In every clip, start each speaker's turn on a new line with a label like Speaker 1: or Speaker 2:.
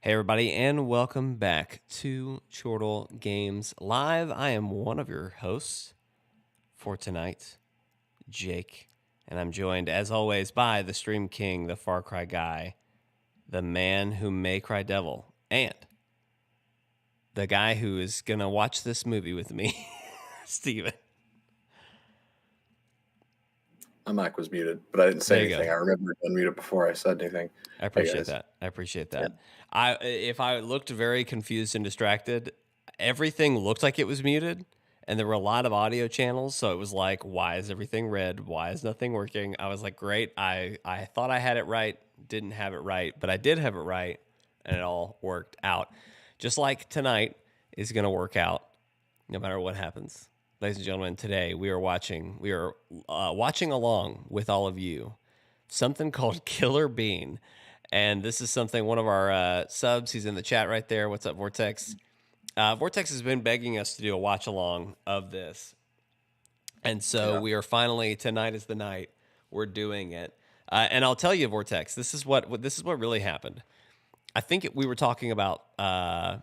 Speaker 1: Hey, everybody, and welcome back to Chortle Games Live. I am one of your hosts for tonight, Jake, and I'm joined, as always, by the Stream King, the Far Cry guy, the man who may cry devil, and the guy who is going to watch this movie with me, Steven.
Speaker 2: My mic was muted, but I didn't say
Speaker 1: There you
Speaker 2: anything.
Speaker 1: go.
Speaker 2: I remember to unmute it before I said anything.
Speaker 1: I appreciate that. I appreciate that. If I looked very confused and distracted, everything looked like it was muted, and there were a lot of audio channels. So it was like, why is everything red? Why is nothing working? I was like, great. I thought I had it right, didn't have it right, but I did have it right, and it all worked out. Just like tonight is going to work out, no matter what happens. Ladies and gentlemen, today we are watching along with all of you something called Killer Bean. And this is something one of our subs, he's in the chat right there. What's up, Vortex? Vortex has been begging us to do a watch along of this. And so we are finally, tonight is the night we're doing it. And I'll tell you, Vortex, this is what really happened. I think we were talking about the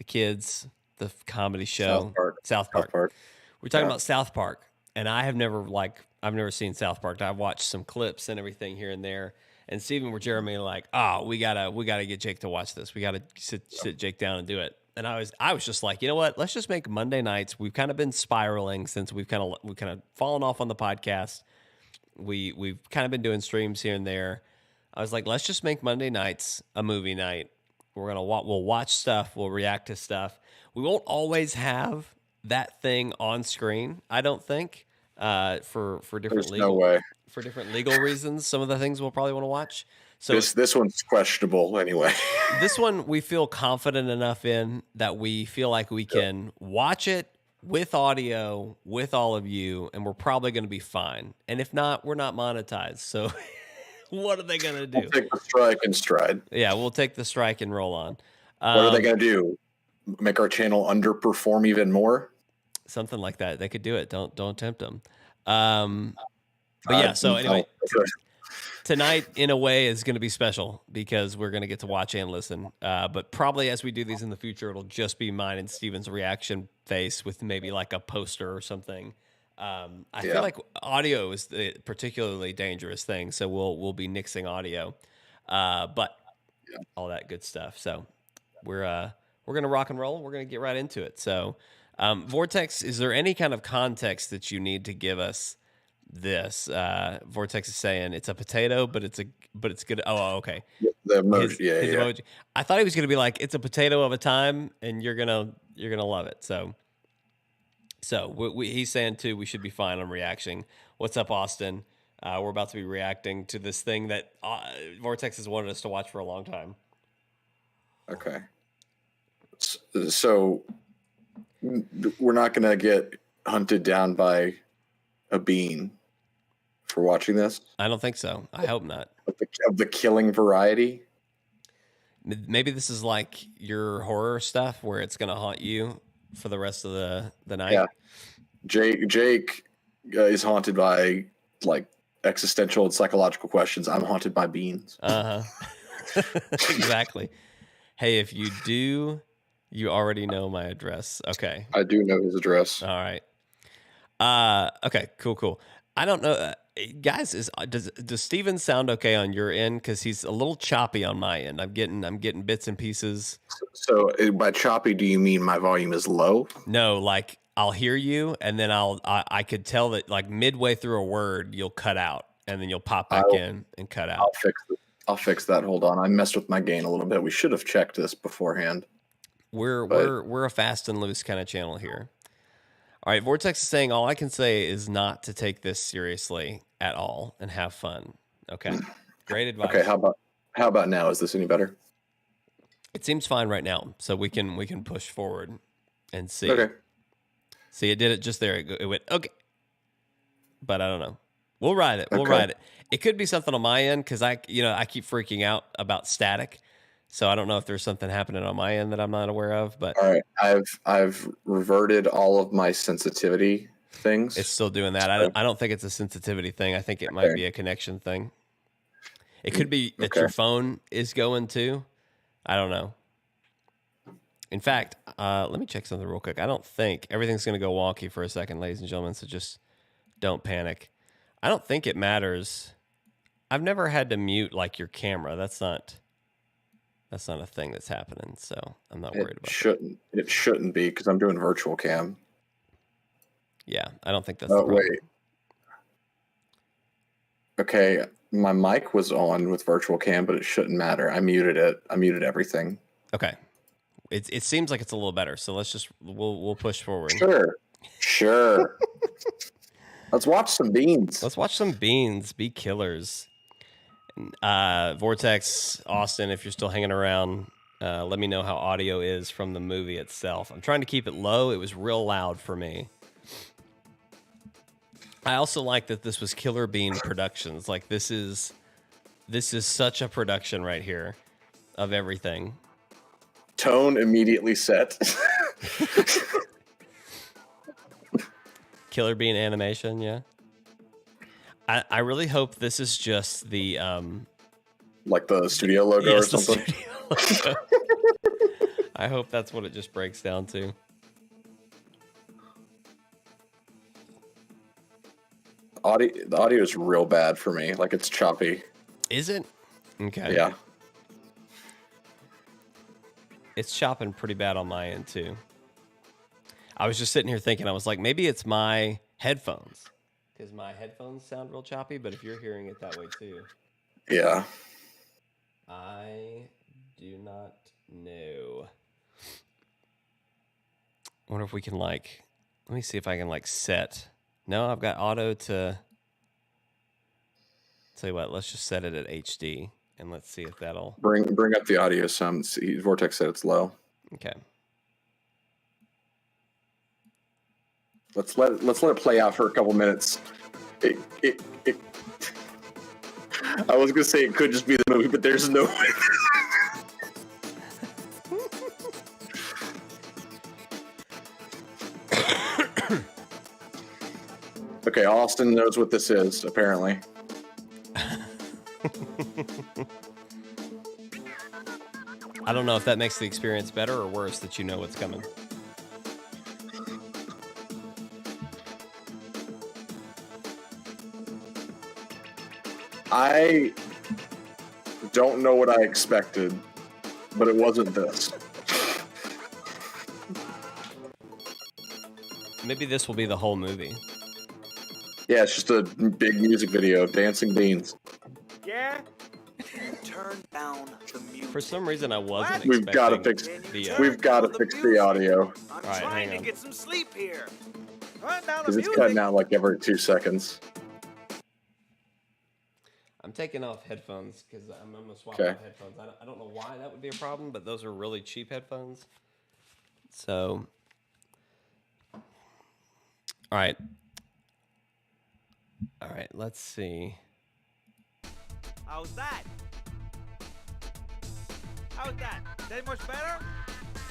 Speaker 1: kids, the comedy show, South Park. We're talking about South Park, and I've never seen South Park. I've watched some clips and everything here and there. And Steven or Jeremy like, we gotta get Jake to watch this. We gotta sit Jake down and do it. And I was just like, you know what? Let's just make Monday nights. We've kind of been spiraling since we've kind of fallen off on the podcast. We've kind of been doing streams here and there. I was like, let's just make Monday nights a movie night. We'll watch stuff. We'll react to stuff. We won't always have that thing on screen, I don't think, for different for different legal reasons. Some of the things we'll probably want to watch. So
Speaker 2: this one's questionable anyway.
Speaker 1: This one we feel confident enough in that we feel like we can watch it with audio with all of you, and we're probably going to be fine. And if not, we're not monetized. So what are they going to do?
Speaker 2: We'll take the strike and stride.
Speaker 1: Yeah, we'll take the strike and roll on.
Speaker 2: What are they going to do? Make our channel underperform even more?
Speaker 1: Something like that. They could do it. Don't tempt them. But yeah, so anyway, tonight in a way is going to be special because we're going to get to watch and listen. But probably as we do these in the future, it'll just be mine and Steven's reaction face with maybe like a poster or something. I feel like audio is the particularly dangerous thing, so we'll be nixing audio, but all that good stuff. So we're gonna rock and roll. We're gonna get right into it. So, Vortex, is there any kind of context that you need to give us? This Vortex is saying it's a potato, but it's good. Oh, okay.
Speaker 2: The emoji,
Speaker 1: his emoji. I thought he was gonna be like, it's a potato of a time, and you're gonna love it. So he's saying too, we should be fine on reaction. What's up, Austin? We're about to be reacting to this thing that Vortex has wanted us to watch for a long time.
Speaker 2: Okay. So we're not going to get hunted down by a bean for watching this?
Speaker 1: I don't think so. I hope not.
Speaker 2: Of the killing variety?
Speaker 1: Maybe this is like your horror stuff where it's going to haunt you for the rest of the night.
Speaker 2: Yeah. Jake is haunted by like existential and psychological questions. I'm haunted by beans.
Speaker 1: Exactly. Hey, if you do, you already know my address. Okay.
Speaker 2: I do know his address.
Speaker 1: All right. Okay, cool. I don't know, guys. Does Steven sound okay on your end? Because he's a little choppy on my end. I'm getting bits and pieces.
Speaker 2: So by choppy, do you mean my volume is low?
Speaker 1: No, like I'll hear you, and then I could tell that like midway through a word you'll cut out, and then you'll pop back in and cut out.
Speaker 2: I'll fix that. Hold on, I messed with my gain a little bit. We should have checked this beforehand.
Speaker 1: We're a fast and loose kind of channel here. All right, Vortex is saying all I can say is not to take this seriously at all and have fun. Okay, great advice.
Speaker 2: Okay, how about now? Is this any better?
Speaker 1: It seems fine right now, so we can push forward and see.
Speaker 2: Okay.
Speaker 1: See, it did it just there. It went okay, but I don't know. We'll ride it. We'll ride it. It could be something on my end because I keep freaking out about static. So I don't know if there's something happening on my end that I'm not aware of, but
Speaker 2: all right, I've reverted all of my sensitivity things.
Speaker 1: It's still doing that. I don't think it's a sensitivity thing. I think it might be a connection thing. It could be that your phone is going too. I don't know. In fact, let me check something real quick. I don't think everything's going to go wonky for a second, ladies and gentlemen, so just don't panic. I don't think it matters. I've never had to mute like your camera. That's not a thing that's happening, so I'm not worried about
Speaker 2: that. It shouldn't be because I'm doing virtual cam.
Speaker 1: Yeah, I don't think that's the problem. Wait.
Speaker 2: Okay, my mic was on with virtual cam, but it shouldn't matter. I muted it. I muted everything.
Speaker 1: Okay. It seems like it's a little better, so we'll push forward.
Speaker 2: Sure. Let's watch some beans.
Speaker 1: Let's watch some beans. Be killers. Vortex, Austin, if you're still hanging around, let me know how audio is from the movie itself. I'm trying to keep it low. It was real loud for me. I also like that this was Killer Bean Productions. Like this is such a production right here of everything.
Speaker 2: Tone immediately set.
Speaker 1: Killer Bean Animation, yeah. I really hope this is just the
Speaker 2: like the studio logo or something.
Speaker 1: Logo. I hope that's what it just breaks down to.
Speaker 2: The audio is real bad for me. Like it's choppy.
Speaker 1: Is it? Okay.
Speaker 2: Yeah.
Speaker 1: It's chopping pretty bad on my end too. I was just sitting here thinking, I was like, maybe it's my headphones. Because my headphones sound real choppy, but if you're hearing it that way too.
Speaker 2: Yeah.
Speaker 1: I do not know. I wonder if we can let me see if I can set. No, I've got auto to. Tell you what, let's just set it at HD and let's see if that'll
Speaker 2: bring up the audio some. See, Vortex said it's low.
Speaker 1: Okay.
Speaker 2: Let's let it play out for a couple minutes. I was gonna say it could just be the movie, but there's no way. Okay, Austin knows what this is, apparently.
Speaker 1: I don't know if that makes the experience better or worse that you know what's coming.
Speaker 2: I don't know what I expected, but it wasn't this.
Speaker 1: Maybe this will be the whole movie.
Speaker 2: Yeah, it's just a big music video of dancing beans.
Speaker 3: Yeah? Turn down the music.
Speaker 1: For some reason, I wasn't
Speaker 2: We've
Speaker 1: expecting
Speaker 2: got to fix
Speaker 1: the
Speaker 2: We've got to fix the audio.
Speaker 3: I'm trying to get some sleep here. Turn down the
Speaker 2: Because
Speaker 3: music.
Speaker 2: it's cutting out like every 2 seconds.
Speaker 1: I'm taking off headphones because I'm going to swap out headphones. I don't know why that would be a problem, but those are really cheap headphones. So, all right. All right, let's see.
Speaker 3: How's that? How's that? That much better?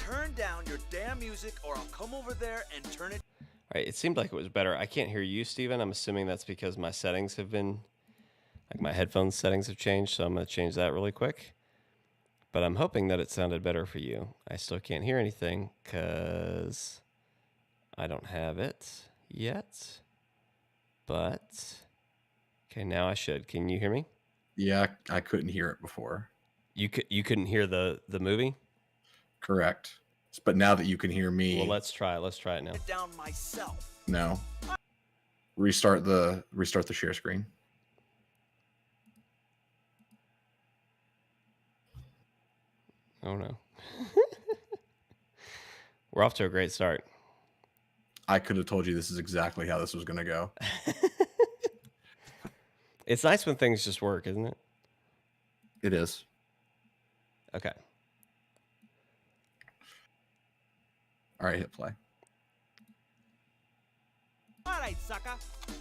Speaker 3: Turn down your damn music or I'll come over there and turn it.
Speaker 1: All right, it seemed like it was better. I can't hear you, Steven. I'm assuming that's because my settings have been, my headphones settings have changed, so I'm going to change that really quick. But I'm hoping that it sounded better for you. I still can't hear anything because I don't have it yet. But, okay, now I should. Can you hear me?
Speaker 2: Yeah, I couldn't hear it before.
Speaker 1: You couldn't hear the movie?
Speaker 2: Correct. But now that you can hear me.
Speaker 1: Well, let's try it. Let's try it now.
Speaker 3: Down myself.
Speaker 2: No. Restart the share screen.
Speaker 1: Oh no. We're off to a great start.
Speaker 2: I could have told you this is exactly how this was going to go.
Speaker 1: It's nice when things just work, isn't it?
Speaker 2: It is.
Speaker 1: Okay.
Speaker 2: All right, hit play.
Speaker 3: All right, sucker.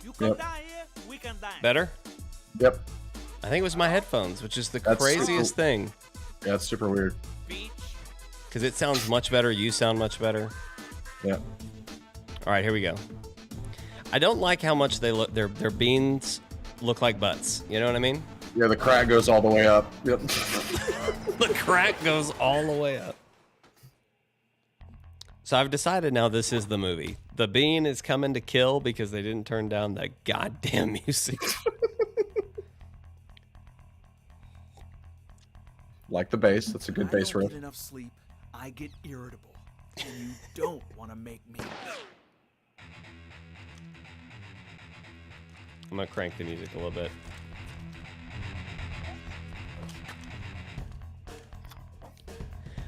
Speaker 3: You come down here, we can dance.
Speaker 1: Better?
Speaker 2: Yep.
Speaker 1: I think it was my headphones, which is the craziest thing.
Speaker 2: Yeah, it's super weird.
Speaker 1: Because it sounds much better. You sound much better.
Speaker 2: Yep.
Speaker 1: All right, here we go. I don't like how much they look. Their beans look like butts. You know what I mean?
Speaker 2: Yeah, the crack goes all the way up. Yep.
Speaker 1: The crack goes all the way up. So I've decided now this is the movie. The bean is coming to kill because they didn't turn down the goddamn music.
Speaker 2: Like the bass. That's a good bass
Speaker 3: When I
Speaker 2: riff.
Speaker 3: don't get enough sleep, I get irritable, and you don't want to make me.
Speaker 1: I'm gonna crank the music a little bit.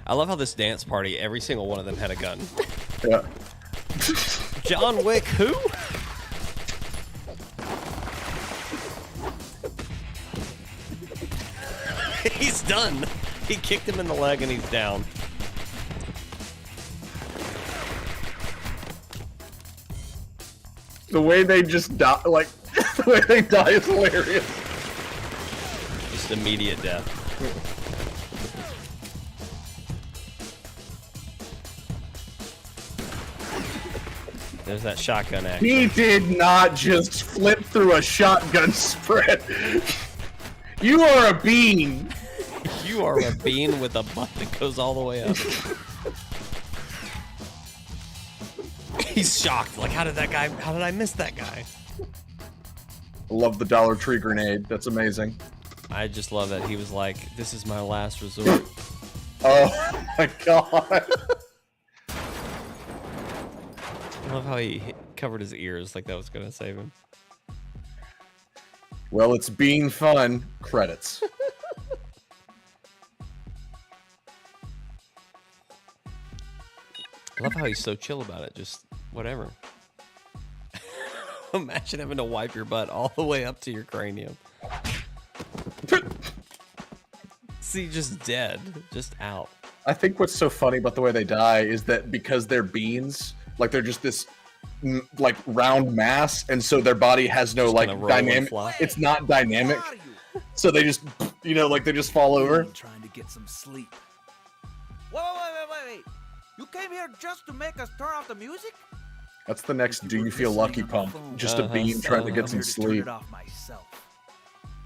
Speaker 1: I love how this dance party, every single one of them had a gun.
Speaker 2: Yeah.
Speaker 1: John Wick who? He's done. He kicked him in the leg and he's down.
Speaker 2: The way they just die, like, the way they die is hilarious.
Speaker 1: Just immediate death. There's that shotgun action.
Speaker 2: He did not just flip through a shotgun spread. You are a bean.
Speaker 1: You are a bean with a butt that goes all the way up. He's shocked. Like, how did I miss that guy?
Speaker 2: I love the Dollar Tree grenade. That's amazing.
Speaker 1: I just love that he was like, this is my last resort.
Speaker 2: Oh my god.
Speaker 1: I love how he covered his ears like that was going to save him.
Speaker 2: Well, it's being fun. Credits.
Speaker 1: I love how he's so chill about it. Just whatever. Imagine having to wipe your butt all the way up to your cranium. See, just dead. Just out.
Speaker 2: I think what's so funny about the way they die is that because they're beans, like they're just this like round mass, and so their body has no
Speaker 1: Just
Speaker 2: like
Speaker 1: kinda roll and
Speaker 2: dynamic.
Speaker 1: flop.
Speaker 2: It's not dynamic,
Speaker 3: Where are you?
Speaker 2: so they just like they just fall over.
Speaker 3: I'm trying to get some sleep. Wait. You came here just to make us turn off the music?
Speaker 2: That's the next. Do
Speaker 3: were
Speaker 2: you feel
Speaker 3: listening
Speaker 2: lucky
Speaker 3: on the
Speaker 2: pump?
Speaker 3: phone.
Speaker 2: Just a bean trying to
Speaker 3: I'm
Speaker 2: get some
Speaker 3: here to turn
Speaker 2: sleep.
Speaker 3: it off myself.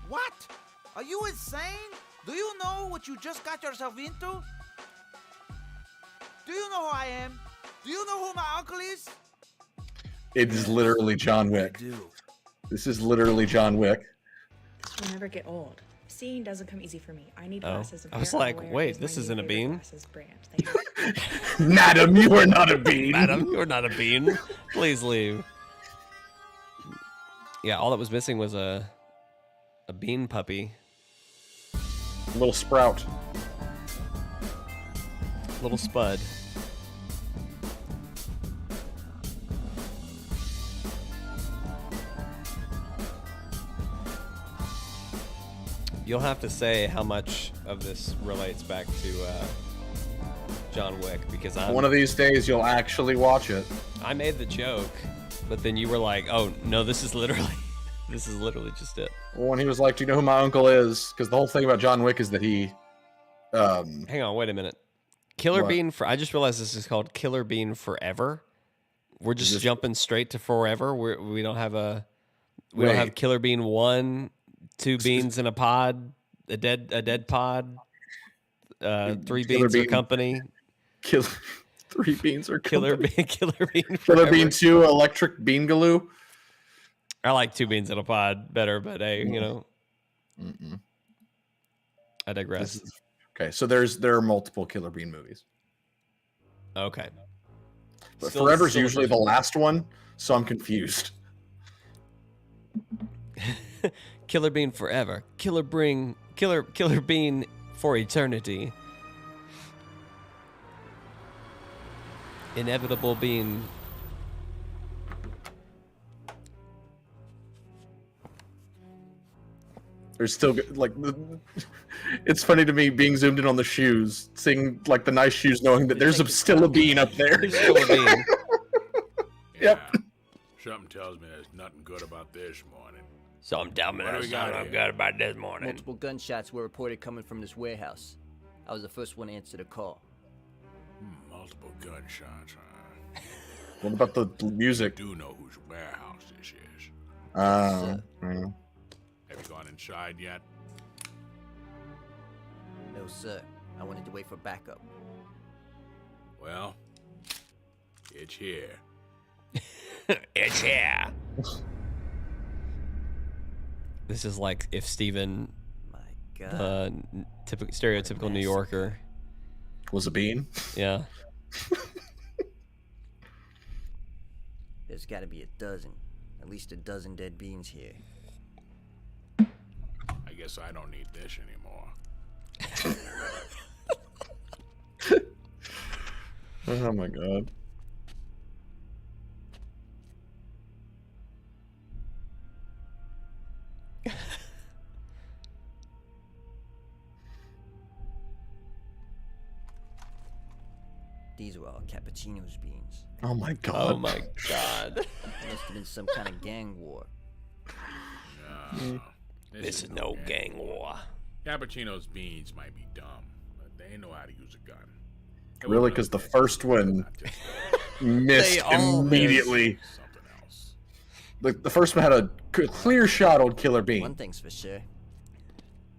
Speaker 3: What? Are you insane? Do you know what you just got yourself into? Do you know who I am? Do you know who my uncle is?
Speaker 2: It is literally John
Speaker 3: I
Speaker 2: Wick.
Speaker 3: do.
Speaker 2: This is literally John Wick.
Speaker 4: This will never get old. Seeing doesn't come easy for me. I need
Speaker 1: Oh.
Speaker 4: glasses.
Speaker 1: I was
Speaker 4: Pair
Speaker 1: like,
Speaker 4: Eyewear
Speaker 1: wait,
Speaker 4: is
Speaker 1: this
Speaker 4: my
Speaker 1: isn't
Speaker 4: new
Speaker 1: a
Speaker 4: favorite
Speaker 1: bean?
Speaker 4: glasses brand. Thank you.
Speaker 2: Madam, you are not a bean.
Speaker 1: Madam, you're not a bean. Please leave. Yeah, all that was missing was a bean puppy.
Speaker 2: Little sprout.
Speaker 1: Little spud. You'll have to say how much of this relates back to John Wick, because
Speaker 2: One of these days, you'll actually watch it.
Speaker 1: I made the joke, but then you were like, "Oh no, this is literally just it."
Speaker 2: When he was like, "Do you know who my uncle is?" Because the whole thing about John Wick is that he,
Speaker 1: Hang on, wait a minute. Killer
Speaker 2: What?
Speaker 1: Bean for I just realized this is called Killer Bean Forever. We're just
Speaker 2: this-
Speaker 1: jumping straight to forever. We don't have we don't have
Speaker 2: Wait.
Speaker 1: Killer Bean 1, 2 beans in a pod, a dead pod, 3
Speaker 2: Killer
Speaker 1: beans or
Speaker 2: Bean-
Speaker 1: company.
Speaker 2: kill 3 beans or
Speaker 1: Killer
Speaker 2: company.
Speaker 1: Bean, Killer Bean
Speaker 2: Killer
Speaker 1: Forever.
Speaker 2: Bean 2, Electric Bean Galoo.
Speaker 1: I like 2 beans in a pod better, but hey, you know,
Speaker 2: Mm-mm.
Speaker 1: I digress.
Speaker 2: Okay, so there are multiple Killer Bean movies,
Speaker 1: Okay.
Speaker 2: but
Speaker 1: Still-
Speaker 2: Forever's
Speaker 1: still the
Speaker 2: usually
Speaker 1: first
Speaker 2: the
Speaker 1: one.
Speaker 2: last one, so I'm confused.
Speaker 1: Killer Bean Forever. Killer Bean for eternity. Inevitable Bean.
Speaker 2: There's still like it's funny to me being zoomed in on the shoes, seeing like the nice shoes, knowing that there's still a bean up there.
Speaker 1: There's still a bean.
Speaker 2: Yep.
Speaker 5: Something tells me there's nothing good about this morning.
Speaker 1: So I'm telling me
Speaker 5: What do
Speaker 1: that's
Speaker 5: we got
Speaker 1: something I'm
Speaker 5: here?
Speaker 1: good about this morning.
Speaker 6: Multiple gunshots were reported coming from this warehouse. I was the first one to answer the call.
Speaker 5: Multiple gunshots, huh?
Speaker 2: What about the music?
Speaker 5: Do know whose warehouse this is.
Speaker 2: Yeah.
Speaker 5: Have you gone inside yet?
Speaker 6: No, sir. I wanted to wait for backup.
Speaker 5: Well, it's here.
Speaker 1: It's here. This is like if Steven,
Speaker 6: My God.
Speaker 1: the stereotypical New Yorker.
Speaker 2: Was a bean.
Speaker 1: Yeah.
Speaker 6: There's got to be a dozen. At least a dozen dead beans here.
Speaker 5: I guess I don't need this anymore.
Speaker 2: Oh my god.
Speaker 6: These were all Cappuccino's beans.
Speaker 2: Oh my god.
Speaker 1: Oh my god.
Speaker 6: Must have been some kind of gang war.
Speaker 5: No,
Speaker 1: This is no gang war.
Speaker 5: Cappuccino's beans might be dumb, but they know how to use a gun. They
Speaker 2: Really?
Speaker 5: would
Speaker 2: Because the
Speaker 5: think
Speaker 2: first one
Speaker 5: not just
Speaker 2: missed
Speaker 1: They all
Speaker 2: immediately.
Speaker 5: something else.
Speaker 2: The first one had a clear shot on Killer
Speaker 6: One
Speaker 2: Bean.
Speaker 6: thing's for sure.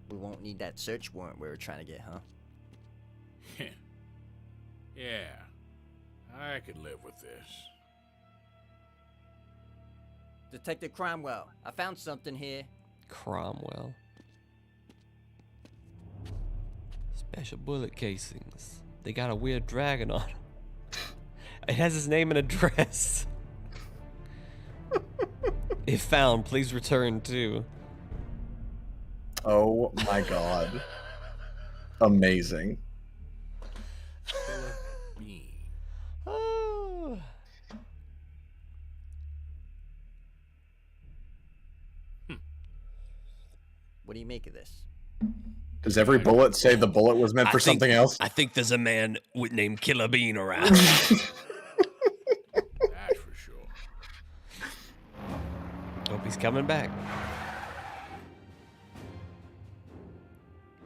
Speaker 6: We won't need that search warrant we were trying to get, huh?
Speaker 5: Yeah, I could live with this.
Speaker 6: Detective Cromwell, I found something here.
Speaker 1: Cromwell. Special bullet casings. They got a weird dragon on them. It has his name and address. If found, please return to.
Speaker 2: Oh my god. Amazing.
Speaker 5: Bean.
Speaker 1: Oh.
Speaker 6: What do you make of this?
Speaker 2: Does every bullet say the bullet was meant for something else?
Speaker 1: I think there's a man named Killer Bean around.
Speaker 5: That's for sure.
Speaker 1: Hope he's coming back.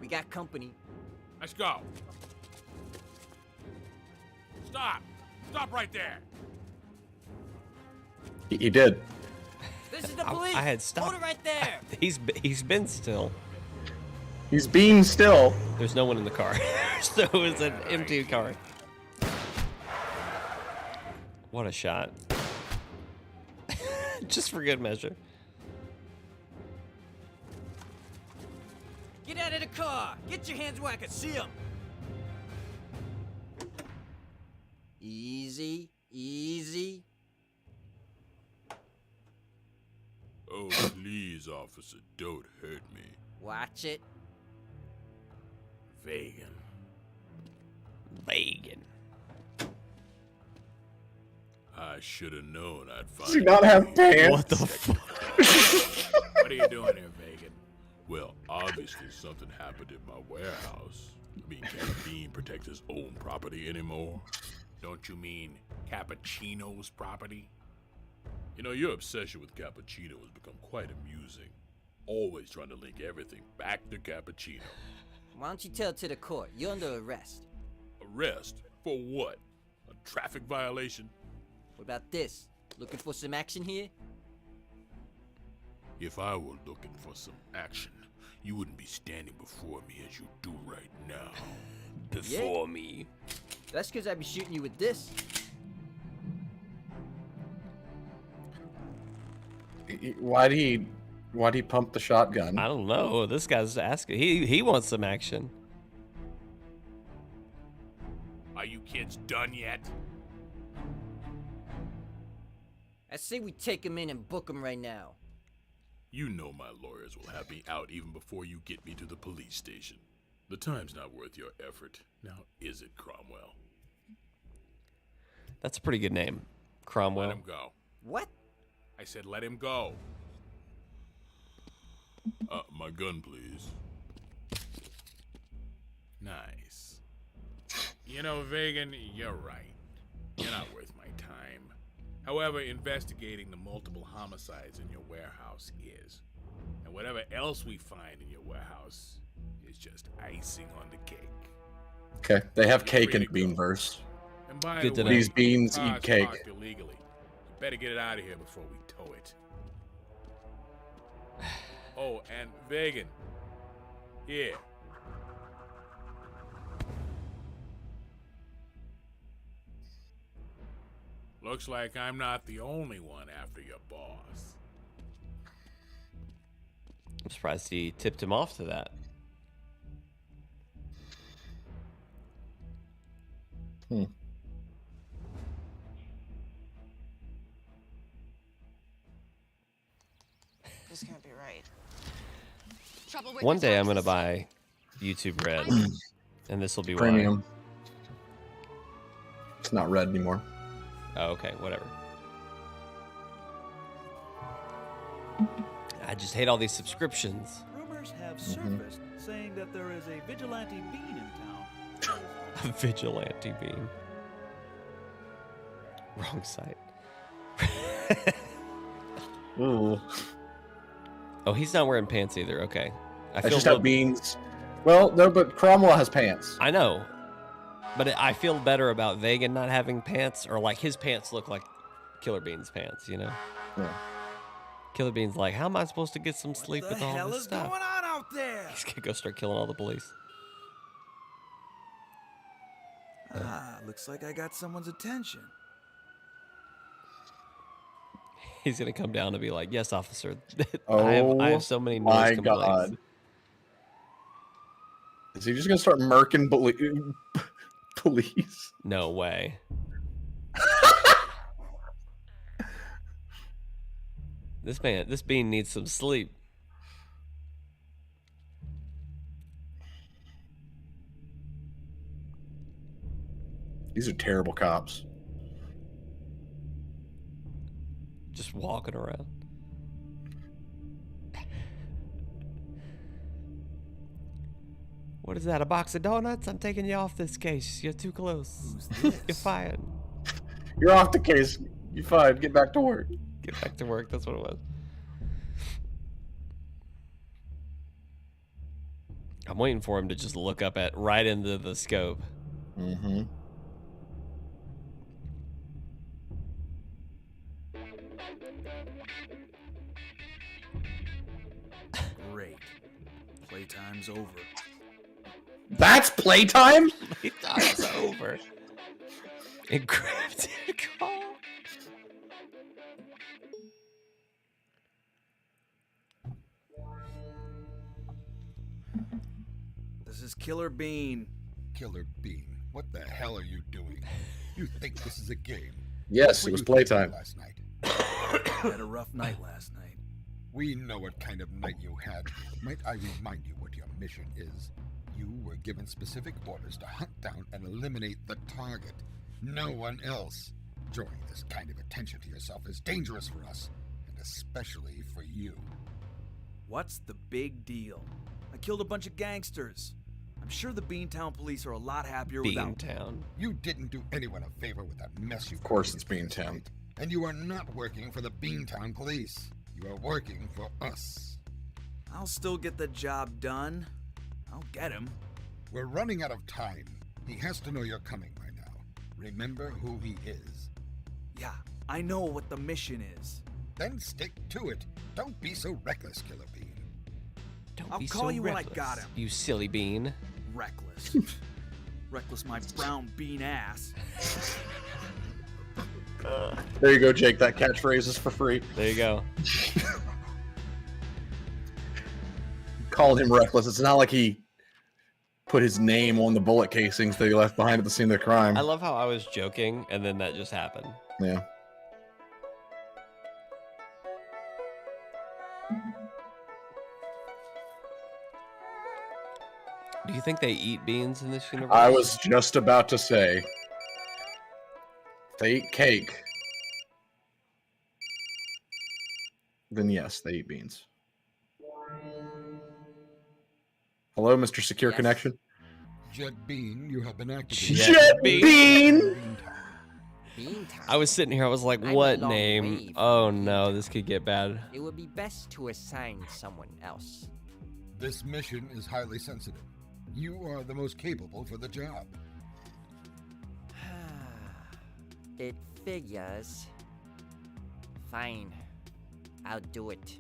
Speaker 6: We got company.
Speaker 5: Let's go. Stop! Stop right there!
Speaker 2: He did.
Speaker 6: This is the
Speaker 1: I-
Speaker 6: police!
Speaker 1: I had stopped.
Speaker 6: Hold it right there!
Speaker 1: He's been still.
Speaker 2: He's Bean still.
Speaker 1: There's no one in the car. So it's an empty car. What a shot. Just for good measure.
Speaker 6: Get out of the car! Get your hands where I can see them! Easy, easy.
Speaker 5: Oh, please, officer, don't hurt me.
Speaker 6: Watch it.
Speaker 5: Vegan.
Speaker 1: Vegan.
Speaker 5: I should have known I'd find
Speaker 2: Does he not have
Speaker 5: you.
Speaker 2: pants?
Speaker 1: What the fuck?
Speaker 5: What are you doing here, Vegan? Well, obviously something happened in my warehouse. I mean, can't a bean protect his own property anymore? Don't you mean Cappuccino's property? You know, your obsession with Cappuccino has become quite amusing. Always trying to link everything back to Cappuccino.
Speaker 6: Why don't you tell it to the court? You're under arrest.
Speaker 5: Arrest? For what? A traffic violation?
Speaker 6: What about this? Looking for some action here?
Speaker 5: If I were looking for some action, you wouldn't be standing before me as you do right now.
Speaker 1: Before me.
Speaker 6: That's because I'd be shooting you with this.
Speaker 2: Why'd he pump the shotgun?
Speaker 1: I don't know. This guy's asking. He wants some action.
Speaker 5: Are you kids done yet?
Speaker 6: I say we take him in and book him right now.
Speaker 5: You know my lawyers will have me out even before you get me to the police station. The time's not worth your effort. Now, is it, Cromwell?
Speaker 1: That's a pretty good name.
Speaker 5: Let
Speaker 1: Cromwell.
Speaker 5: him go.
Speaker 6: What?
Speaker 5: I said let him go. My gun, please. Nice. You know, Vegan, you're right. You're not worth my time. However, investigating the multiple homicides in your warehouse is. And whatever else we find in your warehouse is just icing on the cake.
Speaker 2: Okay, they have
Speaker 5: You're
Speaker 2: cake
Speaker 5: free
Speaker 2: in
Speaker 5: to
Speaker 2: Bean
Speaker 5: go.
Speaker 2: verse.
Speaker 5: And by
Speaker 1: Good
Speaker 5: the
Speaker 1: to
Speaker 5: way,
Speaker 1: know.
Speaker 2: These beans
Speaker 5: the car's
Speaker 2: eat cake.
Speaker 5: parked illegally. You better get it out of here before we tow it. Oh, and Vegan. Here. Looks like I'm not the only one after your boss.
Speaker 1: I'm surprised he tipped him off to that.
Speaker 7: This can't be right.
Speaker 1: One day I'm gonna buy YouTube Red, and this will be why.
Speaker 2: Premium. It's not red anymore.
Speaker 1: Oh, okay, whatever. I just hate all these subscriptions.
Speaker 3: Rumors have surfaced saying that there is a vigilante bean in town.
Speaker 1: A vigilante bean. Wrong site.
Speaker 2: Ooh.
Speaker 1: Oh, he's not wearing pants either. Okay.
Speaker 2: I just have beans. Well, no, but Cromwell has pants.
Speaker 1: I know. But I feel better about Vegan not having pants, or like his pants look like Killer Bean's pants, you know?
Speaker 2: Yeah.
Speaker 1: Killer Bean's like, how am I supposed to get some sleep
Speaker 3: What
Speaker 1: with
Speaker 3: the
Speaker 1: all
Speaker 3: hell
Speaker 1: this
Speaker 3: is
Speaker 1: stuff?
Speaker 3: going on out there?
Speaker 1: He's gonna go start killing all the police.
Speaker 3: Looks like I got someone's attention.
Speaker 1: He's gonna come down and be like, yes, officer.
Speaker 2: Oh,
Speaker 1: I have so many noise
Speaker 2: my
Speaker 1: complaints.
Speaker 2: God. Is he just gonna start murking police?
Speaker 1: No way. This bean needs some sleep.
Speaker 2: These are terrible cops.
Speaker 1: Just walking around. What is that, a box of donuts? I'm taking you off this case. You're too close. You're fired.
Speaker 2: You're off the case. You're fine. Get back to work.
Speaker 1: Get back to work. That's what it was. I'm waiting for him to just look up at right into the scope.
Speaker 2: Mm-hmm.
Speaker 3: Great. Playtime's over.
Speaker 2: That's playtime?
Speaker 1: It's over. Encrypted call.
Speaker 3: This is Killer Bean.
Speaker 8: Killer Bean, what the hell are you doing? You think this is a game?
Speaker 2: Yes,
Speaker 8: What
Speaker 2: it was
Speaker 8: were you thinking
Speaker 2: playtime.
Speaker 8: last night.
Speaker 3: Had a rough night last night.
Speaker 8: We know what kind of night you had. Might I remind you what your mission is? You were given specific orders to hunt down and eliminate the target. No one else. Drawing this kind of attention to yourself is dangerous for us, and especially for you.
Speaker 3: What's the big deal? I killed a bunch of gangsters. I'm sure the Beantown police are a lot happier without me.
Speaker 1: Beantown.
Speaker 8: You didn't do anyone a favor with that mess you
Speaker 2: Of course it's
Speaker 8: created last
Speaker 2: Beantown.
Speaker 8: night. And you are not working for the Beantown police. You are working for us.
Speaker 3: I'll still get the job done. I'll get him.
Speaker 8: We're running out of time. He has to know you're coming by now. Remember who he is.
Speaker 3: Yeah, I know what the mission is.
Speaker 8: Then stick to it. Don't be so reckless, Killer Bean.
Speaker 1: Don't
Speaker 3: I'll
Speaker 1: be
Speaker 3: call
Speaker 1: so
Speaker 3: you when I
Speaker 1: reckless,
Speaker 3: got him.
Speaker 1: You silly bean.
Speaker 3: Reckless. Reckless my brown bean ass.
Speaker 2: There you go, Jake. That catchphrase is for free.
Speaker 1: There you go.
Speaker 2: Called him reckless. It's not like he put his name on the bullet casings that he left behind at the scene of the crime.
Speaker 1: I love how I was joking and then that just happened.
Speaker 2: Yeah.
Speaker 1: Do you think they eat beans in this universe?
Speaker 2: I was just about to say, if they eat cake, then yes, they eat beans. Hello, Mr. Secure
Speaker 6: Yes.
Speaker 2: Connection.
Speaker 8: Jet Bean, you have been activated.
Speaker 1: Jet Bean.
Speaker 8: Beantown.
Speaker 6: Beantown.
Speaker 1: I was sitting here, I was like,
Speaker 6: I'm a
Speaker 1: what
Speaker 6: long
Speaker 1: name?
Speaker 6: way from
Speaker 1: Oh no,
Speaker 6: Beantown.
Speaker 1: this could get bad.
Speaker 6: It would be best to assign someone else.
Speaker 8: This mission is highly sensitive. You are the most capable for the job.
Speaker 6: It figures. Fine. I'll do it.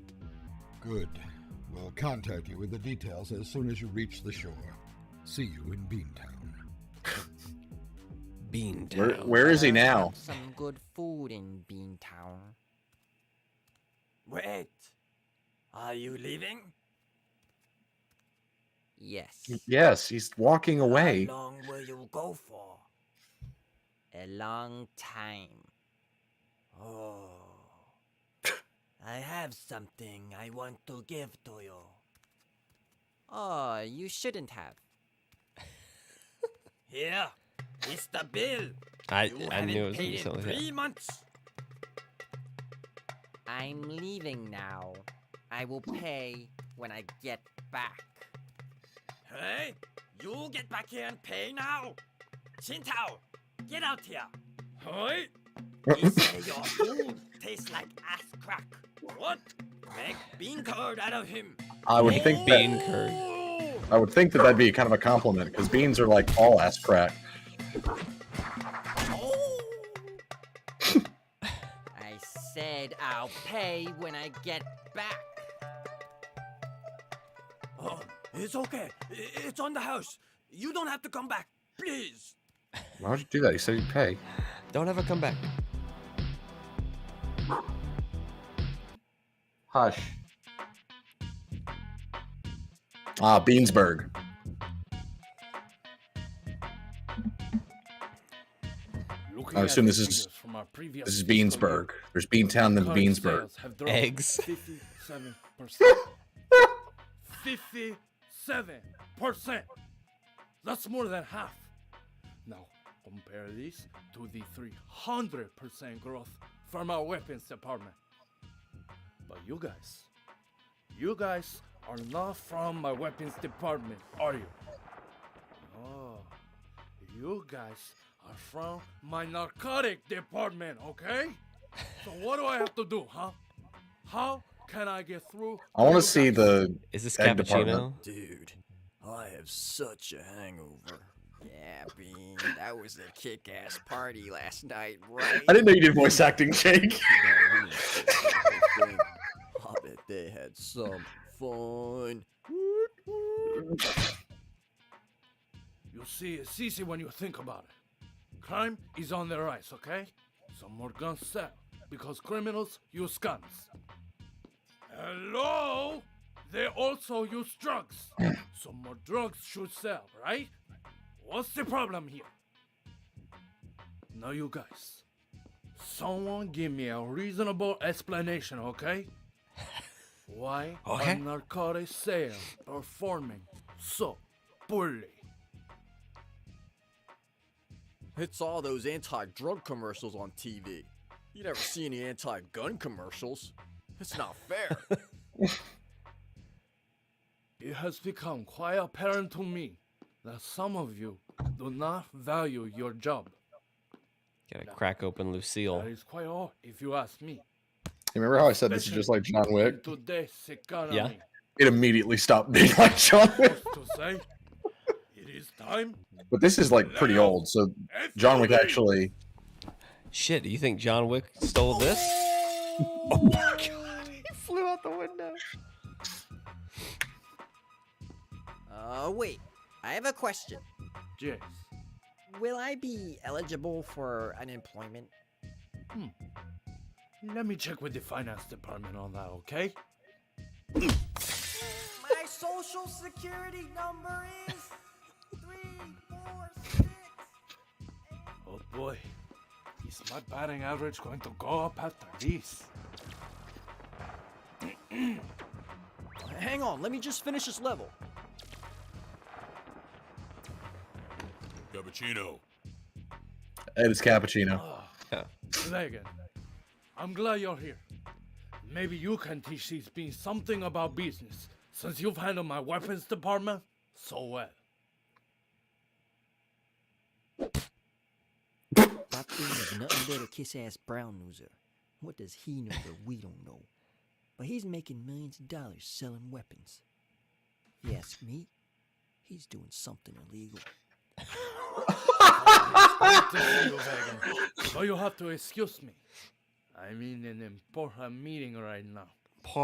Speaker 8: Good. We'll contact you with the details as soon as you reach the shore. See you in Beantown.
Speaker 1: Beantown.
Speaker 2: Where is he now?
Speaker 6: Some good food in Beantown.
Speaker 7: Wait. Are you leaving?
Speaker 6: Yes.
Speaker 2: Yes, he's walking away.
Speaker 7: How long will you go for?
Speaker 6: A long time.
Speaker 7: Oh. I have something I want to give to you.
Speaker 6: Oh, you shouldn't have.
Speaker 7: Here, it's the bill.
Speaker 1: I
Speaker 7: You
Speaker 1: knew
Speaker 7: haven't
Speaker 1: it was gonna
Speaker 7: paid
Speaker 1: be
Speaker 7: in
Speaker 1: something like
Speaker 7: 3 months.
Speaker 6: I'm leaving now. I will pay when I get back.
Speaker 7: Hey, you get back here and pay now. Qintao, get out here. Hey, you say your food tastes like ass crack. What? Make bean curd out of him.
Speaker 2: I would think
Speaker 1: Bean curd.
Speaker 2: I would think that that'd be kind of a compliment because beans are like all ass crack.
Speaker 7: Oh.
Speaker 6: I said I'll pay when I get back.
Speaker 7: Oh, it's okay. It's on the house. You don't have to come back, please.
Speaker 2: Why would you do that? He said he'd pay.
Speaker 1: Don't ever come back.
Speaker 2: Hush. Ah, Beansburg. I assume this is Beansburg. There's Beantown, then Beansburg.
Speaker 1: Eggs.
Speaker 3: 57%. 57%. That's more than half. Now, compare this to the 300% growth from our weapons department. But you guys are not from my weapons department, are you? Oh, you guys are from my narcotic department, okay? So what do I have to do, huh? How can I get through?
Speaker 2: I want
Speaker 3: you
Speaker 2: to see
Speaker 3: guys?
Speaker 2: the
Speaker 1: Is this
Speaker 2: egg
Speaker 1: cappuccino?
Speaker 2: department.
Speaker 7: Dude, I have such a hangover.
Speaker 6: Yeah, Bean, that was a kick-ass party last night, right?
Speaker 2: I didn't know you did voice acting, Jake.
Speaker 7: I bet they had some fun.
Speaker 3: You see, it's easy when you think about it. Crime is on the rise, okay? Some more guns sell because criminals use guns. Hello? They also use drugs. Some more drugs should sell, right? What's the problem here? Now you guys, someone give me a reasonable explanation, okay? Why
Speaker 1: Okay.
Speaker 3: are narcotic sales performing so poorly?
Speaker 7: It's all those anti-drug commercials on TV. You never see any anti-gun commercials. It's not fair.
Speaker 3: It has become quite apparent to me that some of you do not value your job.
Speaker 1: Gotta crack open Lucille.
Speaker 3: That is quite odd, if you ask me.
Speaker 2: You remember how I said this is just like John Wick?
Speaker 3: In today's economy,
Speaker 1: Yeah.
Speaker 2: It immediately stopped being like John Wick.
Speaker 3: to say, it is time.
Speaker 2: But this is like pretty old, so John Wick actually.
Speaker 1: Shit, do you think John Wick stole this? Oh my god, he flew out the window.
Speaker 6: Wait. I have a question.
Speaker 3: Yes.
Speaker 6: Will I be eligible for unemployment?
Speaker 3: Let me check with the finance department on that, okay?
Speaker 6: My social security number is 346.
Speaker 3: Oh boy, is my batting average going to go up after this?
Speaker 6: Hang on, let me just finish this level.
Speaker 5: Cappuccino.
Speaker 2: It is cappuccino.
Speaker 1: Yeah.
Speaker 3: Megan, I'm glad you're here. Maybe you can teach these beans something about business, since you've handled my weapons department so well.
Speaker 6: That thing is nothing but a kiss-ass brown noser. What does he know that we don't know? But he's making millions of dollars selling weapons. If you ask me, he's doing something illegal.
Speaker 3: Good to see you, Megan. But you have to excuse me. I'm in an important meeting right now.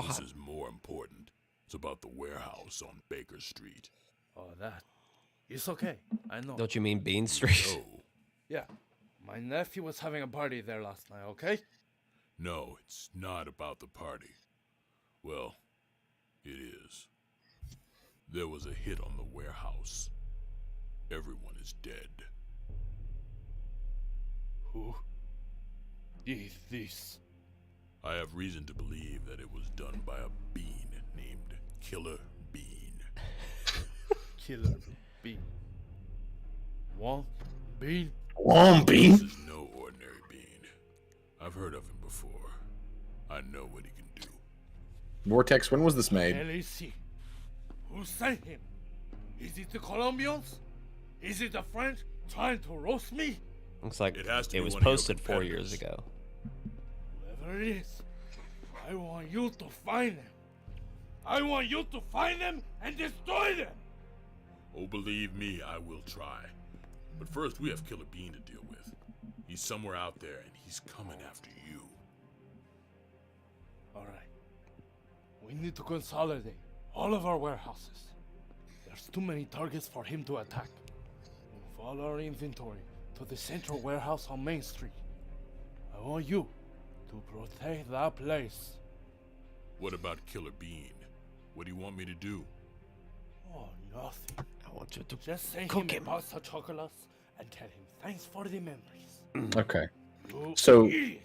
Speaker 5: This is more important. It's about the warehouse on Baker Street.
Speaker 3: Oh, that. It's okay. I know.
Speaker 1: Don't you mean Bean Street?
Speaker 5: No,
Speaker 3: Yeah, my nephew was having a party there last night, okay?
Speaker 5: No, it's not about the party. Well, it is. There was a hit on the warehouse. Everyone is dead.
Speaker 3: Who did this?
Speaker 5: I have reason to believe that it was done by a bean named Killer Bean.
Speaker 3: Killer Bean. One Bean?
Speaker 2: Long
Speaker 5: This
Speaker 2: bean.
Speaker 5: is no ordinary bean. I've heard of him before. I know what he can do.
Speaker 2: Vortex, when was this made?
Speaker 3: Hell is he? Who sent him? Is it the Colombians? Is it the French trying to roast me?
Speaker 1: Looks like
Speaker 5: It has to
Speaker 1: it
Speaker 5: be
Speaker 1: was
Speaker 5: one of your
Speaker 1: posted 4 years
Speaker 5: competitors.
Speaker 1: ago.
Speaker 3: Whoever it is, I want you to find them. I want you to find them and destroy them.
Speaker 5: Oh, believe me, I will try. But first, we have Killer Bean to deal with. He's somewhere out there, and he's coming after you.
Speaker 3: All right. We need to consolidate all of our warehouses. There's too many targets for him to attack. Move all our inventory to the central warehouse on Main Street. I want you to protect that place.
Speaker 5: What about Killer Bean? What do you want me to do?
Speaker 3: Oh, nothing.
Speaker 1: I want you to
Speaker 3: Just send
Speaker 1: cook
Speaker 3: him
Speaker 1: him.
Speaker 3: a box of chocolates and tell him thanks for the memories.
Speaker 2: Okay.
Speaker 3: You
Speaker 2: So-
Speaker 3: idiot.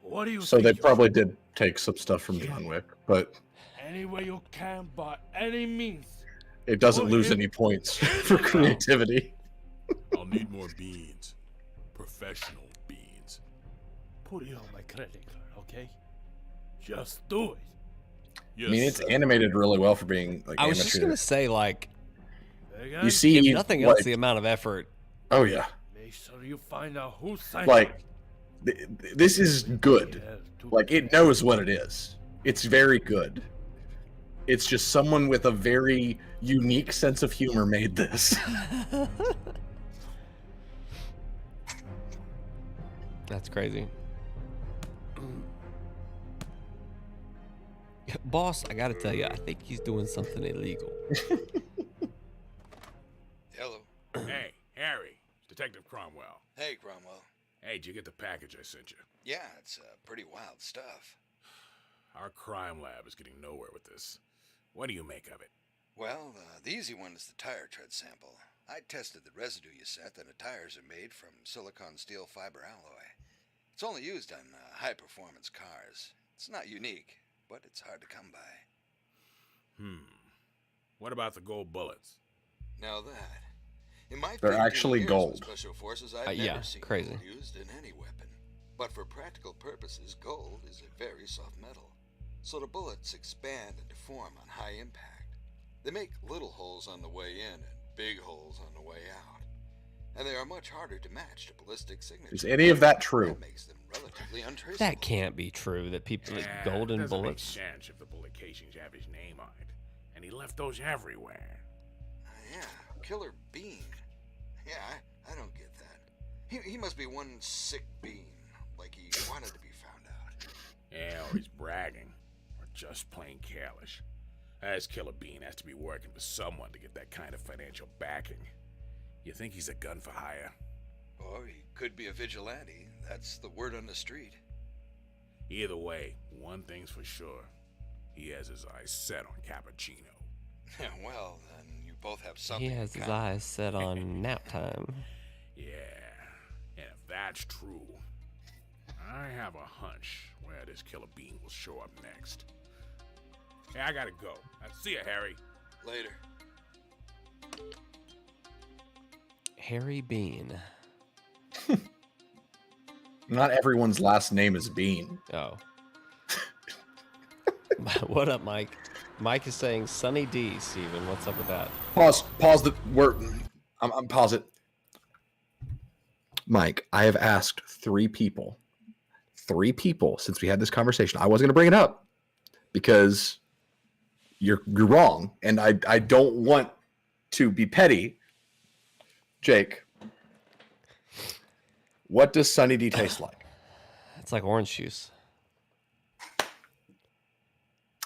Speaker 3: What do you
Speaker 2: So
Speaker 3: think
Speaker 2: they
Speaker 3: you
Speaker 2: probably did take some stuff from John Wick, but
Speaker 3: Any way you can, by any means.
Speaker 2: it doesn't
Speaker 3: Oh,
Speaker 2: lose
Speaker 3: him.
Speaker 2: any points for creativity.
Speaker 5: I'll need more beans. Professional beans.
Speaker 3: Put it on my credit card, okay? Just do it.
Speaker 5: Yes,
Speaker 2: I mean, it's
Speaker 5: sir.
Speaker 2: animated really well for being like
Speaker 1: I was just
Speaker 2: amateur.
Speaker 1: gonna say, like,
Speaker 3: Again,
Speaker 2: You see,
Speaker 1: if nothing else,
Speaker 2: like-
Speaker 1: the amount of effort.
Speaker 2: oh yeah,
Speaker 3: make sure you find out who signed
Speaker 2: like
Speaker 3: it.
Speaker 2: this is good.
Speaker 3: Yeah, to-
Speaker 2: Like it knows what it is. It's very good. It's just someone with a very unique sense of humor made this.
Speaker 1: That's crazy. Boss, I gotta tell you, I think he's doing something illegal.
Speaker 9: Hello.
Speaker 5: Hey, Harry. It's Detective Cromwell.
Speaker 9: Hey, Cromwell.
Speaker 5: Hey, did you get the package I sent you?
Speaker 9: Yeah, it's pretty wild stuff.
Speaker 5: Our crime lab is getting nowhere with this. What do you make of it?
Speaker 9: Well, the easy one is the tire tread sample. I tested the residue you sent, and the tires are made from silicon steel fiber alloy. It's only used on high-performance cars. It's not unique, but it's hard to come by.
Speaker 5: What about the gold bullets?
Speaker 9: Now that, in my
Speaker 2: They're
Speaker 9: 15
Speaker 2: actually
Speaker 9: years
Speaker 2: gold.
Speaker 9: with Special Forces, I've
Speaker 1: yeah,
Speaker 9: never seen
Speaker 1: crazy.
Speaker 9: gold used in any weapon. But for practical purposes, gold is a very soft metal. So the bullets expand and deform on high impact. They make little holes on the way in and big holes on the way out. And they are much harder to match to ballistic signatures.
Speaker 2: Is any of that true?
Speaker 9: That makes them relatively untraceable.
Speaker 1: That can't be true. That people like golden
Speaker 5: doesn't make
Speaker 1: bullets.
Speaker 5: sense if the bullet casings have his name on it, and he left those everywhere.
Speaker 9: Yeah, Killer Bean. Yeah, I don't get that. He must be one sick bean, like he wanted to be found out.
Speaker 5: Yeah, or he's bragging, or just plain careless. As Killer Bean has to be working for someone to get that kind of financial backing. You think he's a gun for hire?
Speaker 9: Or he could be a vigilante. That's the word on the street.
Speaker 5: Either way, one thing's for sure. He has his eyes set on Cappuccino.
Speaker 9: Well, then you both have something.
Speaker 1: He
Speaker 9: in
Speaker 1: has his
Speaker 9: common.
Speaker 1: eyes set on nap time.
Speaker 5: Yeah, and if that's true, I have a hunch where this Killer Bean will show up next. Hey, I gotta go. See ya, Harry.
Speaker 9: Later.
Speaker 1: Harry Bean.
Speaker 2: Not everyone's last name is Bean.
Speaker 1: Oh. What up, Mike? Mike is saying Sunny D, Steven. What's up with that?
Speaker 2: Pause the word. I'm pause it. Mike, I have asked three people since we had this conversation. I wasn't going to bring it up because you're wrong, and I don't want to be petty. Jake, what does Sunny D taste like?
Speaker 1: It's like orange juice.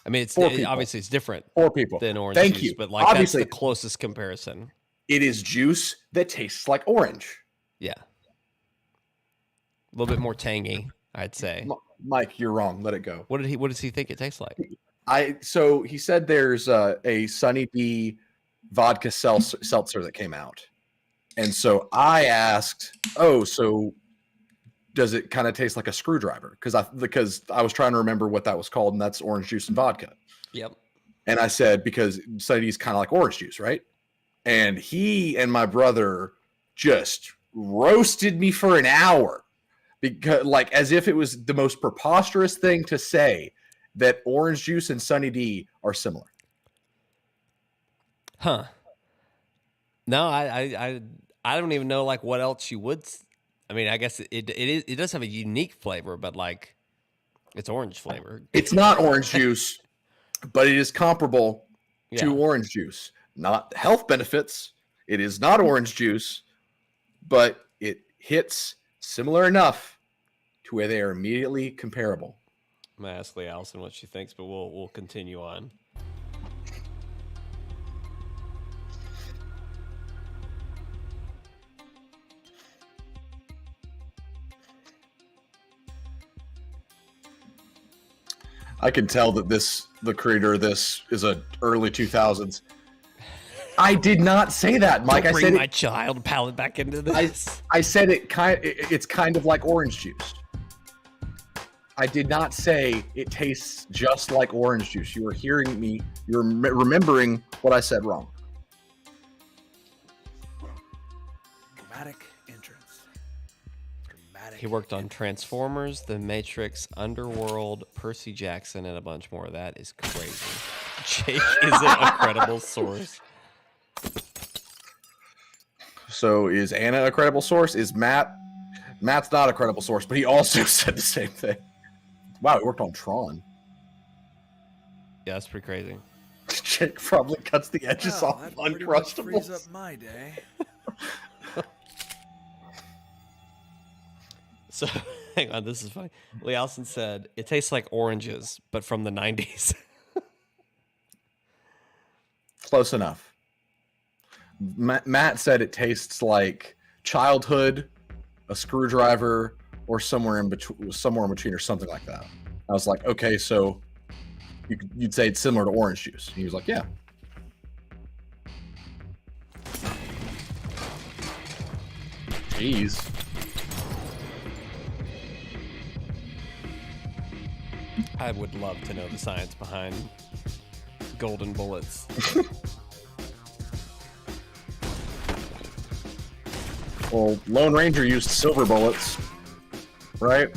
Speaker 1: I mean,
Speaker 2: Four people.
Speaker 1: obviously it's different
Speaker 2: Four people.
Speaker 1: than orange
Speaker 2: Thank
Speaker 1: juice,
Speaker 2: you.
Speaker 1: but like
Speaker 2: Obviously,
Speaker 1: that's the closest comparison.
Speaker 2: it is juice that tastes like orange.
Speaker 1: Yeah. A little bit more tangy, I'd say.
Speaker 2: Mike, you're wrong. Let it go.
Speaker 1: What does he think it tastes like?
Speaker 2: So he said there's a Sunny D vodka seltzer that came out. And so I asked, "Oh, so does it kind of taste like a screwdriver?" Because I was trying to remember what that was called, and that's orange juice and vodka.
Speaker 1: Yep.
Speaker 2: And I said, because Sunny D's kind of like orange juice, right? And he and my brother just roasted me for an hour, because like as if it was the most preposterous thing to say that orange juice and Sunny D are similar.
Speaker 1: Huh. No, I don't even know like what else you would. I mean, I guess it does have a unique flavor, but like it's orange flavor.
Speaker 2: It's not orange juice, but it is comparable to
Speaker 1: Yeah.
Speaker 2: orange juice. Not health benefits. It is not orange juice, but it hits similar enough to where they are immediately comparable.
Speaker 1: I'm gonna ask Lee Allison what she thinks, but we'll continue on.
Speaker 2: I can tell that the creator of this is a early 2000s. I did not say that, Mike.
Speaker 1: Don't
Speaker 2: I
Speaker 1: bring
Speaker 2: said
Speaker 1: my child palate back into this.
Speaker 2: I said it's kind of like orange juice. I did not say it tastes just like orange juice. You were hearing me. You're remembering what I said wrong.
Speaker 3: Dramatic entrance. Dramatic.
Speaker 1: He worked on Transformers, The Matrix, Underworld, Percy Jackson, and a bunch more. That is crazy. Jake isn't a credible source.
Speaker 2: So is Anna a credible source? Is Matt? Matt's not a credible source, but he also said the same thing. Wow, he worked on Tron.
Speaker 1: Yeah, that's pretty crazy.
Speaker 2: Jake probably cuts the edges
Speaker 3: Well,
Speaker 2: off
Speaker 3: that pretty much frees up
Speaker 2: Uncrustables.
Speaker 3: my day.
Speaker 1: So, hang on, this is funny. Lee Allison said, it tastes like oranges, but from the 90s.
Speaker 2: Close enough. Matt said it tastes like childhood, a screwdriver, or somewhere in between, or something like that. I was like, okay, so you'd say it's similar to orange juice. He was like, yeah. Jeez.
Speaker 1: I would love to know the science behind golden bullets.
Speaker 2: Well, Lone Ranger used silver bullets, right?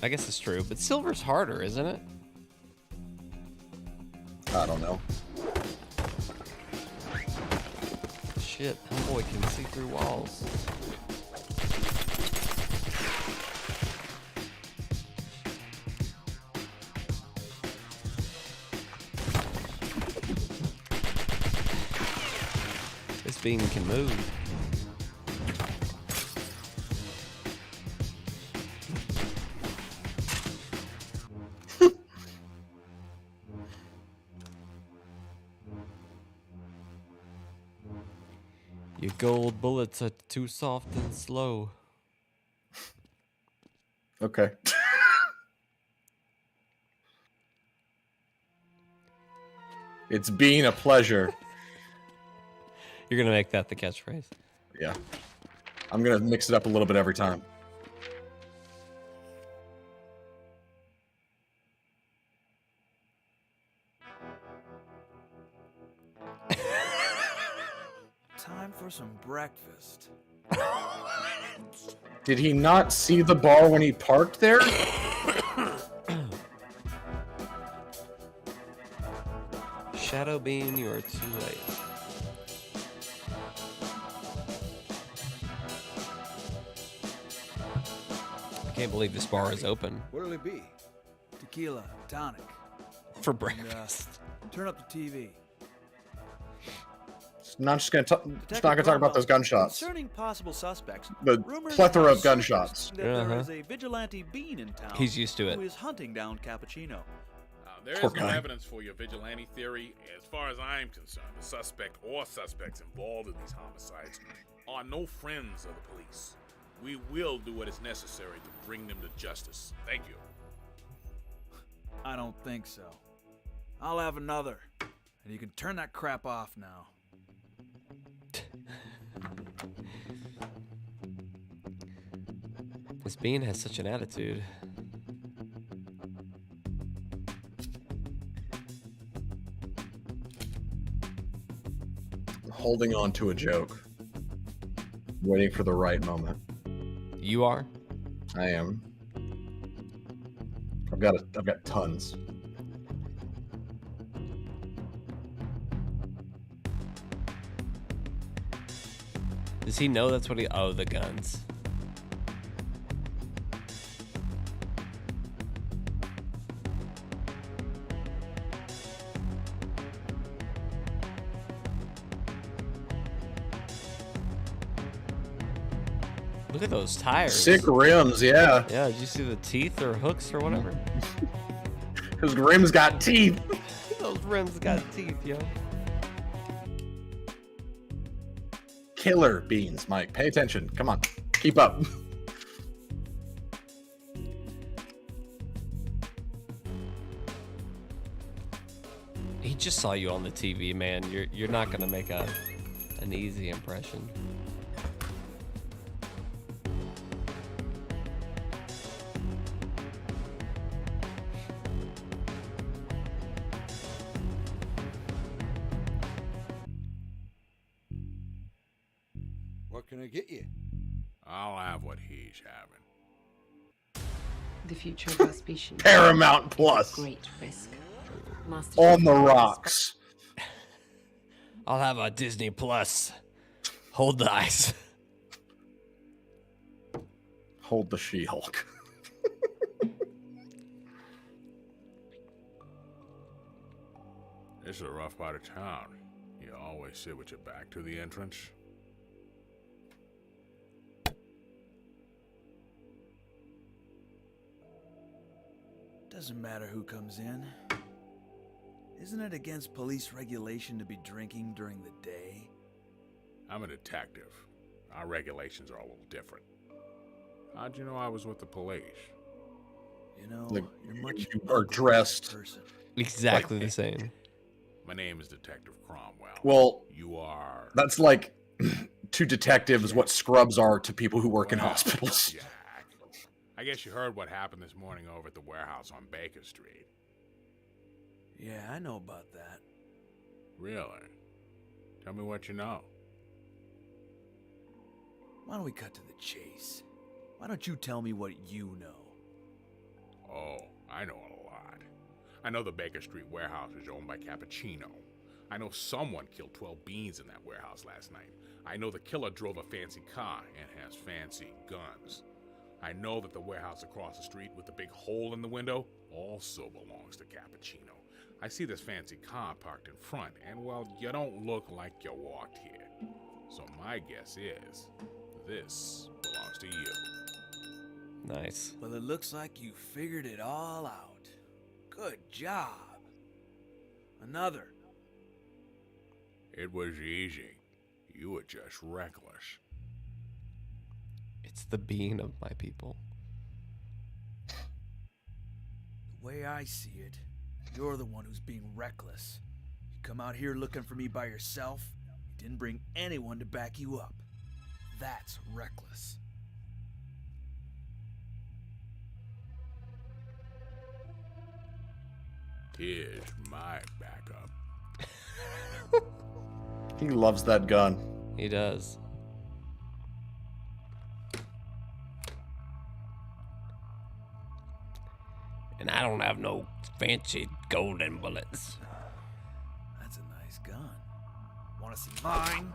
Speaker 1: I guess it's true, but silver's harder, isn't it?
Speaker 2: I don't know.
Speaker 1: Shit, homeboy can see through walls. This bean can move. Your gold bullets are too soft and slow.
Speaker 2: Okay. It's been a pleasure.
Speaker 1: You're gonna make that the catchphrase.
Speaker 2: Yeah. I'm going to mix it up a little bit every time.
Speaker 3: Time for some breakfast.
Speaker 2: Did he not see the bar when he parked there?
Speaker 1: Shadow Bean, you are too late. I can't believe this bar is open
Speaker 3: What'll it be? Tequila, tonic.
Speaker 1: for
Speaker 3: And,
Speaker 1: breakfast.
Speaker 3: turn up the TV.
Speaker 2: It's not just going to talk about those gunshots.
Speaker 3: Concerning possible suspects,
Speaker 2: The
Speaker 3: rumors
Speaker 2: plethora
Speaker 3: have
Speaker 2: of gunshots.
Speaker 3: surfaced that there
Speaker 1: Uh-huh.
Speaker 3: is a vigilante Bean in town.
Speaker 1: He's used to it.
Speaker 3: Who is hunting down Cappuccino.
Speaker 5: There
Speaker 2: Poor
Speaker 5: is no
Speaker 2: guy.
Speaker 5: evidence for your vigilante theory. As far as I'm concerned, the suspect or suspects involved in these homicides are no friends of the police. We will do what is necessary to bring them to justice. Thank you.
Speaker 3: I don't think so. I'll have another. And you can turn that crap off now.
Speaker 1: This bean has such an attitude.
Speaker 2: Holding on to a joke. Waiting for the right moment.
Speaker 1: You are?
Speaker 2: I am. I've got tons.
Speaker 1: Does he know that's what he... Oh, the guns. Look at those tires.
Speaker 2: Sick rims, yeah.
Speaker 1: Yeah, did you see the teeth or hooks or whatever?
Speaker 2: Those rims got teeth.
Speaker 1: Those rims got teeth, yo.
Speaker 2: Killer beans, Mike. Pay attention. Come on. Keep up.
Speaker 1: He just saw you on the TV, man. You're not gonna make an easy impression.
Speaker 8: What can I get you?
Speaker 5: I'll have what he's having.
Speaker 10: The future of our species.
Speaker 2: Paramount Plus.
Speaker 10: Great risk. Master
Speaker 2: On the
Speaker 10: Chief
Speaker 2: rocks.
Speaker 1: I'll have a Disney Plus. Hold the ice.
Speaker 2: Hold the She-Hulk.
Speaker 5: This is a rough part of town. You always sit with your back to the entrance.
Speaker 3: Doesn't matter who comes in. Isn't it against police regulation to be drinking during the day?
Speaker 5: I'm a detective. Our regulations are a little different. How'd you know I was with the police?
Speaker 3: You know,
Speaker 2: Like,
Speaker 3: you're much
Speaker 2: you are dressed.
Speaker 3: person.
Speaker 1: Exactly the same.
Speaker 5: My name is Detective Cromwell.
Speaker 2: Well,
Speaker 5: You are...
Speaker 2: that's like to detectives what scrubs are to people who work in
Speaker 5: Well,
Speaker 2: hospitals.
Speaker 5: Jack. I guess you heard what happened this morning over at the warehouse on Baker Street.
Speaker 3: Yeah, I know about that.
Speaker 5: Really? Tell me what you know.
Speaker 3: Why don't we cut to the chase? Why don't you tell me what you know?
Speaker 5: Oh, I know a lot. I know the Baker Street warehouse is owned by Cappuccino. I know someone killed 12 beans in that warehouse last night. I know the killer drove a fancy car and has fancy guns. I know that the warehouse across the street with the big hole in the window also belongs to Cappuccino. I see this fancy car parked in front, and well, you don't look like you walked here. So my guess is, this belongs to you.
Speaker 1: Nice.
Speaker 3: Well, it looks like you figured it all out. Good job. Another.
Speaker 5: It was easy. You were just reckless.
Speaker 1: It's the being of my people.
Speaker 3: The way I see it, you're the one who's being reckless. You come out here looking for me by yourself. You didn't bring anyone to back you up. That's reckless.
Speaker 5: Here's my backup.
Speaker 2: He loves that gun.
Speaker 1: He does. And I don't have no fancy golden bullets.
Speaker 3: That's a nice gun. Wanna see mine?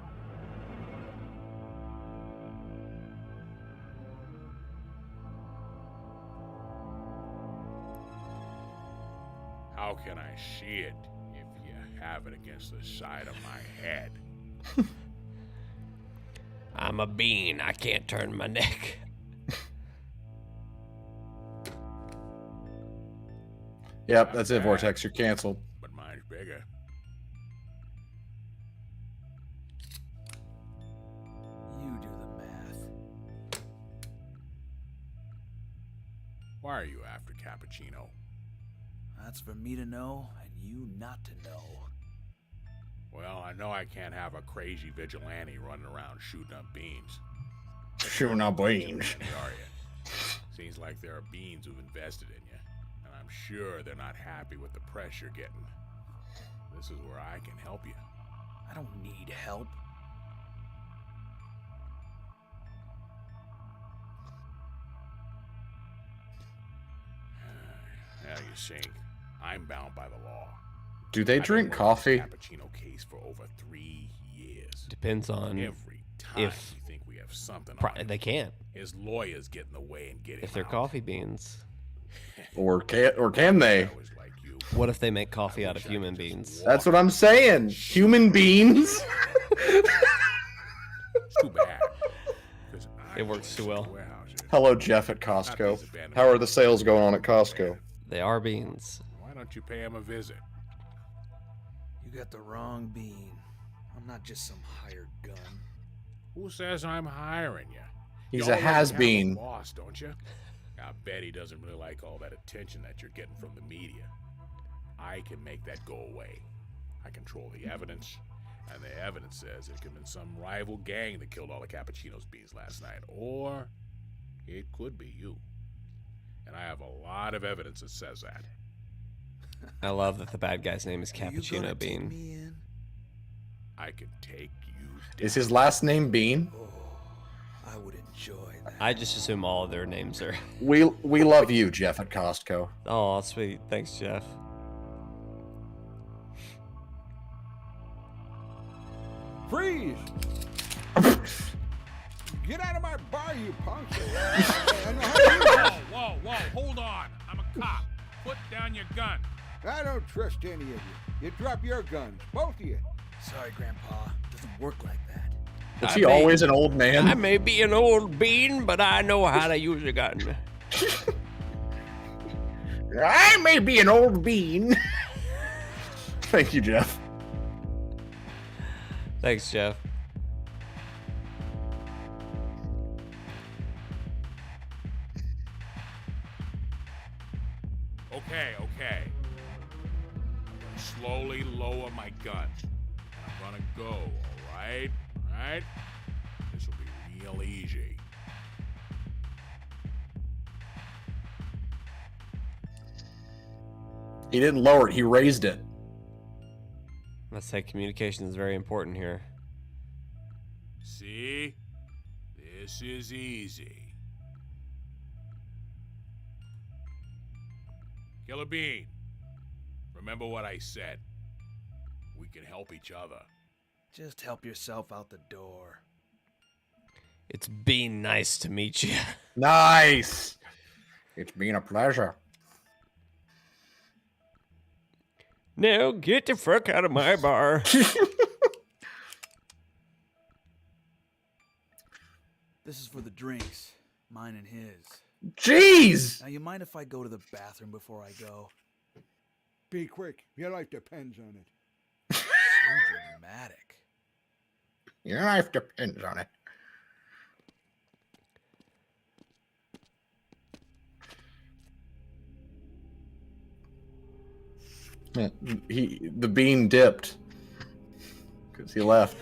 Speaker 5: How can I see it if you have it against the side of my head?
Speaker 1: I'm a bean. I can't turn my neck.
Speaker 2: Yep, that's it, Vortex. You're canceled.
Speaker 5: But mine's bigger.
Speaker 3: You do the math.
Speaker 5: Why are you after Cappuccino?
Speaker 3: That's for me to know and you not to know.
Speaker 5: Well, I know I can't have a crazy vigilante running around shooting up beans.
Speaker 2: Shooting up beans.
Speaker 5: Are you? Seems like there are beans who've invested in you, and I'm sure they're not happy with the press you're getting. This is where I can help you.
Speaker 3: I don't need help.
Speaker 5: Now you see, I'm bound by the law.
Speaker 2: Do they
Speaker 5: I've been
Speaker 2: drink
Speaker 5: working
Speaker 2: coffee?
Speaker 5: the Cappuccino case for over 3 years.
Speaker 1: Depends on
Speaker 5: Every time
Speaker 1: if
Speaker 5: you think we have something on him,
Speaker 1: they can't.
Speaker 5: his lawyers get in the way and get him
Speaker 1: If they're
Speaker 5: out.
Speaker 1: coffee beans.
Speaker 2: Or can they?
Speaker 5: I was like you.
Speaker 1: What if they make coffee out of human beans?
Speaker 2: That's what I'm saying. Human beings.
Speaker 5: It's too bad. 'Cause I
Speaker 1: It works too well.
Speaker 5: the warehouse here.
Speaker 2: Hello, Jeff at Costco. How are the sales going on at Costco?
Speaker 1: They are beans.
Speaker 5: Why don't you pay him a visit?
Speaker 3: You got the wrong bean. I'm not just some hired gun.
Speaker 5: Who says I'm hiring you?
Speaker 2: He's
Speaker 5: You
Speaker 2: a
Speaker 5: already have
Speaker 2: has-been.
Speaker 5: boss, don't you? I bet he doesn't really like all that attention that you're getting from the media. I can make that go away. I control the evidence, and the evidence says it could have been some rival gang that killed all the Cappuccino's beans last night, or it could be you. And I have a lot of evidence that says that.
Speaker 1: I love that the bad guy's name is
Speaker 3: Are you gonna
Speaker 1: Cappuccino
Speaker 3: take
Speaker 1: Bean.
Speaker 3: me in?
Speaker 5: I can take you down.
Speaker 2: Is his last name Bean?
Speaker 3: Oh, I would enjoy that.
Speaker 1: I just assume all of their names are.
Speaker 2: We love you, Jeff at Costco.
Speaker 1: Oh, sweet. Thanks, Jeff.
Speaker 8: Freeze! Get out of my bar, you punk! I know how to
Speaker 5: Whoa, hold on. I'm a cop. Put down your gun.
Speaker 8: I don't trust any of you. You drop your guns, both of you.
Speaker 3: Sorry, Grandpa. Doesn't work like that.
Speaker 2: Is he always an old man?
Speaker 1: I may be an old bean, but I know how to use a gun.
Speaker 2: I may be an old bean. Thank you, Jeff.
Speaker 1: Thanks, Jeff.
Speaker 5: Okay. I'm gonna slowly lower my gun. I'm gonna go, alright? Alright? This will be real easy.
Speaker 2: He didn't lower it, he raised it.
Speaker 1: Let's say communication is very important here.
Speaker 5: See? This is easy. Killer Bean, remember what I said. We can help each other.
Speaker 3: Just help yourself out the door.
Speaker 1: It's been nice to meet you.
Speaker 2: Nice. It's been a pleasure.
Speaker 1: Now get the fuck out of my bar.
Speaker 3: This is for the drinks. Mine and his.
Speaker 2: Jeez.
Speaker 3: Now, you mind if I go to the bathroom before I go?
Speaker 8: Be quick. Your life depends on it.
Speaker 3: So dramatic.
Speaker 2: Your life depends on it. Yeah, the bean dipped because he left.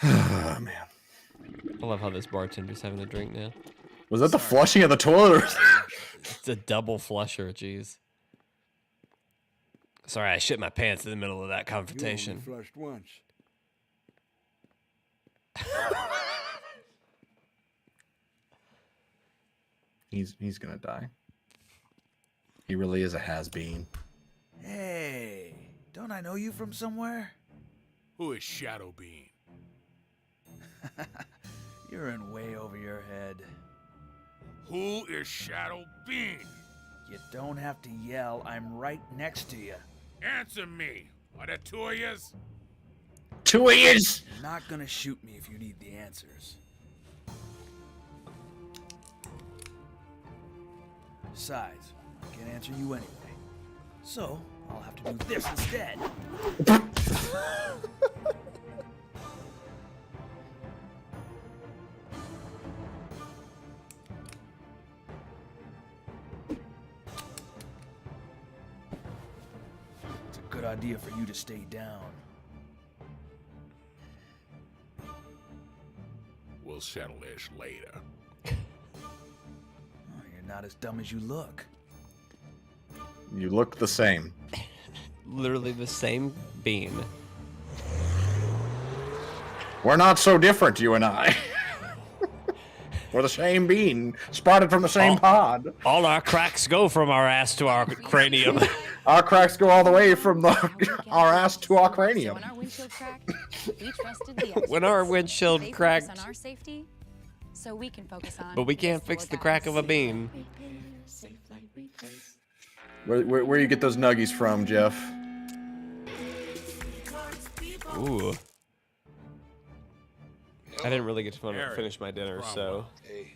Speaker 2: Oh, man.
Speaker 1: I love how this bartender's having a drink now.
Speaker 2: Was that the flushing of the toilet?
Speaker 1: It's a double flusher, jeez. Sorry, I shit my pants in the middle of that
Speaker 8: You only
Speaker 1: confrontation.
Speaker 8: flushed once.
Speaker 2: He's gonna die. He really is a has-been.
Speaker 3: Hey, don't I know you from somewhere?
Speaker 5: Who is Shadow Bean?
Speaker 3: You're in way over your head.
Speaker 5: Who is Shadow Bean?
Speaker 3: You don't have to yell. I'm right next to you.
Speaker 5: Answer me. Are there two of yous?
Speaker 2: 2 years.
Speaker 3: You're not gonna shoot me if you need the answers. Besides, I can't answer you anyway. So, I'll have to do this instead. idea for you to stay down.
Speaker 5: We'll settle this later.
Speaker 3: Oh, you're not as dumb as you look.
Speaker 2: You look the same.
Speaker 1: Literally the same bean.
Speaker 2: We're not so different, you and I. We're the same bean, sprouted from the same pod.
Speaker 1: All our cracks go from our ass to our cranium.
Speaker 2: Our cracks go all the way from our ass to our cranium.
Speaker 11: When our windshield cracked, we trusted the experts.
Speaker 1: When our windshield
Speaker 11: They
Speaker 1: cracked.
Speaker 11: focus on our safety, so we can focus on.
Speaker 1: But we can't fix the crack of a bean.
Speaker 2: Where you get those nuggies from, Jeff?
Speaker 1: Ooh. I didn't really get to
Speaker 5: Harry,
Speaker 1: finish my dinner, so.
Speaker 9: Hey,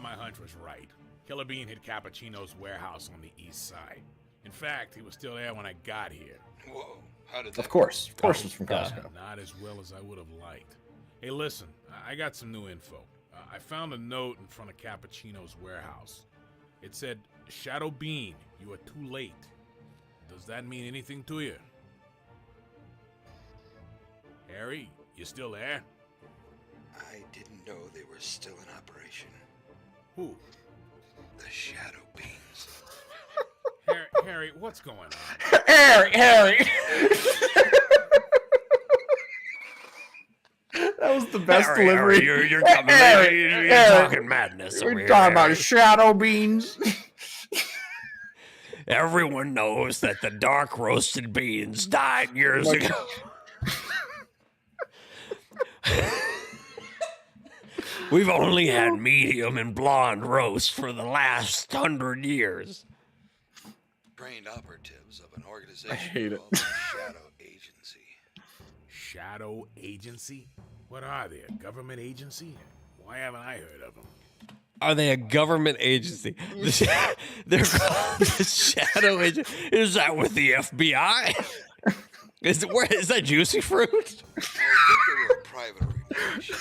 Speaker 5: My hunch was right. Killer Bean hid Cappuccino's warehouse on the east side. In fact, he was still there when I got here.
Speaker 9: whoa, how did that?
Speaker 2: Of course it's from
Speaker 1: Duh.
Speaker 2: Costco.
Speaker 5: Not as well as I would have liked. Hey, listen, I got some new info. I found a note in front of Cappuccino's warehouse. It said, Shadow Bean, you are too late. Does that mean anything to you? Harry, you still there?
Speaker 9: I didn't know they were still in operation.
Speaker 5: Who?
Speaker 9: The Shadow Beans.
Speaker 5: Harry, what's going on?
Speaker 2: Harry! That was the best delivery.
Speaker 1: You're coming. You're talking madness. over
Speaker 2: We're
Speaker 1: here,
Speaker 2: talking about
Speaker 1: Harry.
Speaker 2: shadow beans.
Speaker 1: Everyone knows that the dark roasted beans died years ago. We've only had medium and blonde roast for the last 100 years.
Speaker 9: Trained operatives of an organization
Speaker 2: hate it.
Speaker 9: called the Shadow Agency.
Speaker 5: Shadow Agency? What are they, a government agency? Why haven't I heard of them?
Speaker 1: Are they a government agency? They're called the Shadow Agency. Is that with the FBI? Is that Juicy Fruit?
Speaker 9: I think they were a private organization.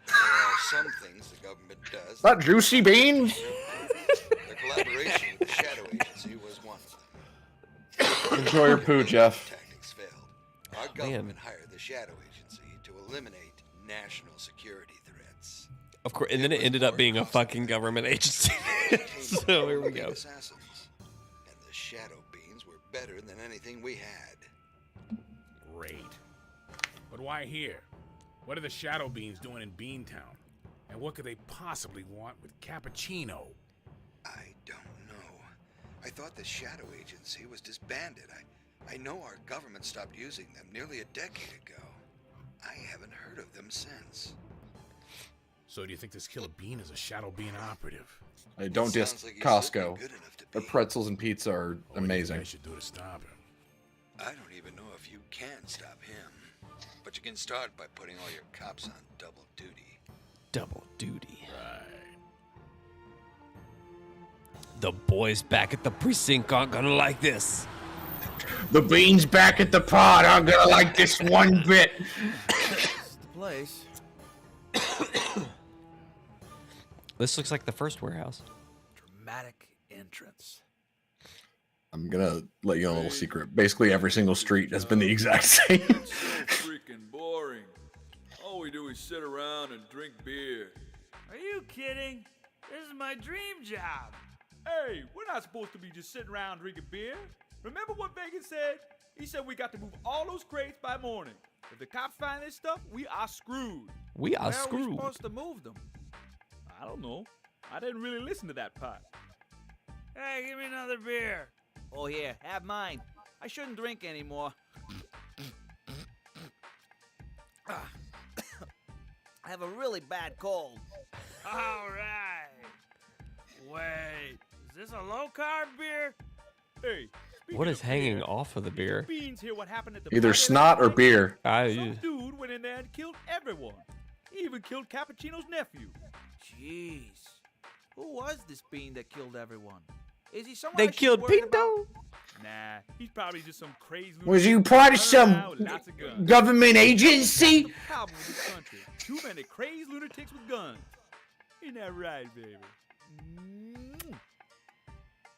Speaker 9: There are some things the government does.
Speaker 2: That juicy beans?
Speaker 9: The collaboration with the Shadow Agency was one of them.
Speaker 2: Enjoy your poo, Jeff.
Speaker 9: Tactics failed. Our government hired the Shadow Agency to eliminate national security threats.
Speaker 1: Of course, and then it ended up being a fucking government agency. So here we go.
Speaker 9: Assassins. And the Shadow Beans were better than anything we had.
Speaker 5: Great. But why here? What are the Shadow Beans doing in Beantown? And what could they possibly want with Cappuccino?
Speaker 9: I don't know. I thought the Shadow Agency was disbanded. I know our government stopped using them nearly a decade ago. I haven't heard of them since.
Speaker 5: So do you think this Killer Bean is a Shadow Bean operative?
Speaker 2: Hey, don't diss
Speaker 9: Sounds like he's
Speaker 2: Costco.
Speaker 9: looking good enough to
Speaker 2: The
Speaker 9: be.
Speaker 2: pretzels and pizza are
Speaker 5: What do you think
Speaker 2: amazing.
Speaker 5: I should do to stop him?
Speaker 9: I don't even know if you can stop him. But you can start by putting all your cops on double duty.
Speaker 1: Double duty.
Speaker 5: Right.
Speaker 1: The boys back at the precinct aren't gonna like this.
Speaker 2: The beans back at the pod aren't gonna like this one bit.
Speaker 3: It's the place.
Speaker 1: This looks like the first warehouse.
Speaker 3: Dramatic entrance.
Speaker 2: I'm gonna let you know a little secret. Basically, every single street has been the exact same.
Speaker 12: Freaking boring. All we do is sit around and drink beer.
Speaker 3: Are you kidding? This is my dream job.
Speaker 12: Hey, we're not supposed to be just sitting around drinking beer. Remember what Vegas said? He said we got to move all those crates by morning. If the cops find this stuff, we are screwed.
Speaker 1: We are
Speaker 3: Where are we
Speaker 1: screwed.
Speaker 3: supposed to move them?
Speaker 12: I don't know. I didn't really listen to that part.
Speaker 3: Hey, give me another beer. Oh, here, have mine. I shouldn't drink anymore. Ah. I have a really bad cold. All right. Wait, is this a low-carb beer?
Speaker 12: Hey, speaking
Speaker 1: What is
Speaker 12: of
Speaker 1: hanging
Speaker 12: beer,
Speaker 1: off of the beer?
Speaker 12: Beans hear what happened at the
Speaker 2: Either
Speaker 12: party
Speaker 2: snot or
Speaker 12: last night?
Speaker 2: beer.
Speaker 12: Some dude went in there and killed everyone. He even killed Cappuccino's nephew.
Speaker 3: Jeez. Who was this bean that killed everyone? Is he someone
Speaker 1: They
Speaker 3: I should be
Speaker 1: killed
Speaker 3: worried
Speaker 1: Pinto?
Speaker 3: about?
Speaker 12: Nah, he's probably just some crazy.
Speaker 2: Was
Speaker 12: lunatic
Speaker 2: you part of
Speaker 12: running
Speaker 2: some
Speaker 12: around with lots of guns.
Speaker 2: government agency?
Speaker 12: The problem with this country, too many crazy lunatics with guns. Ain't that right, baby?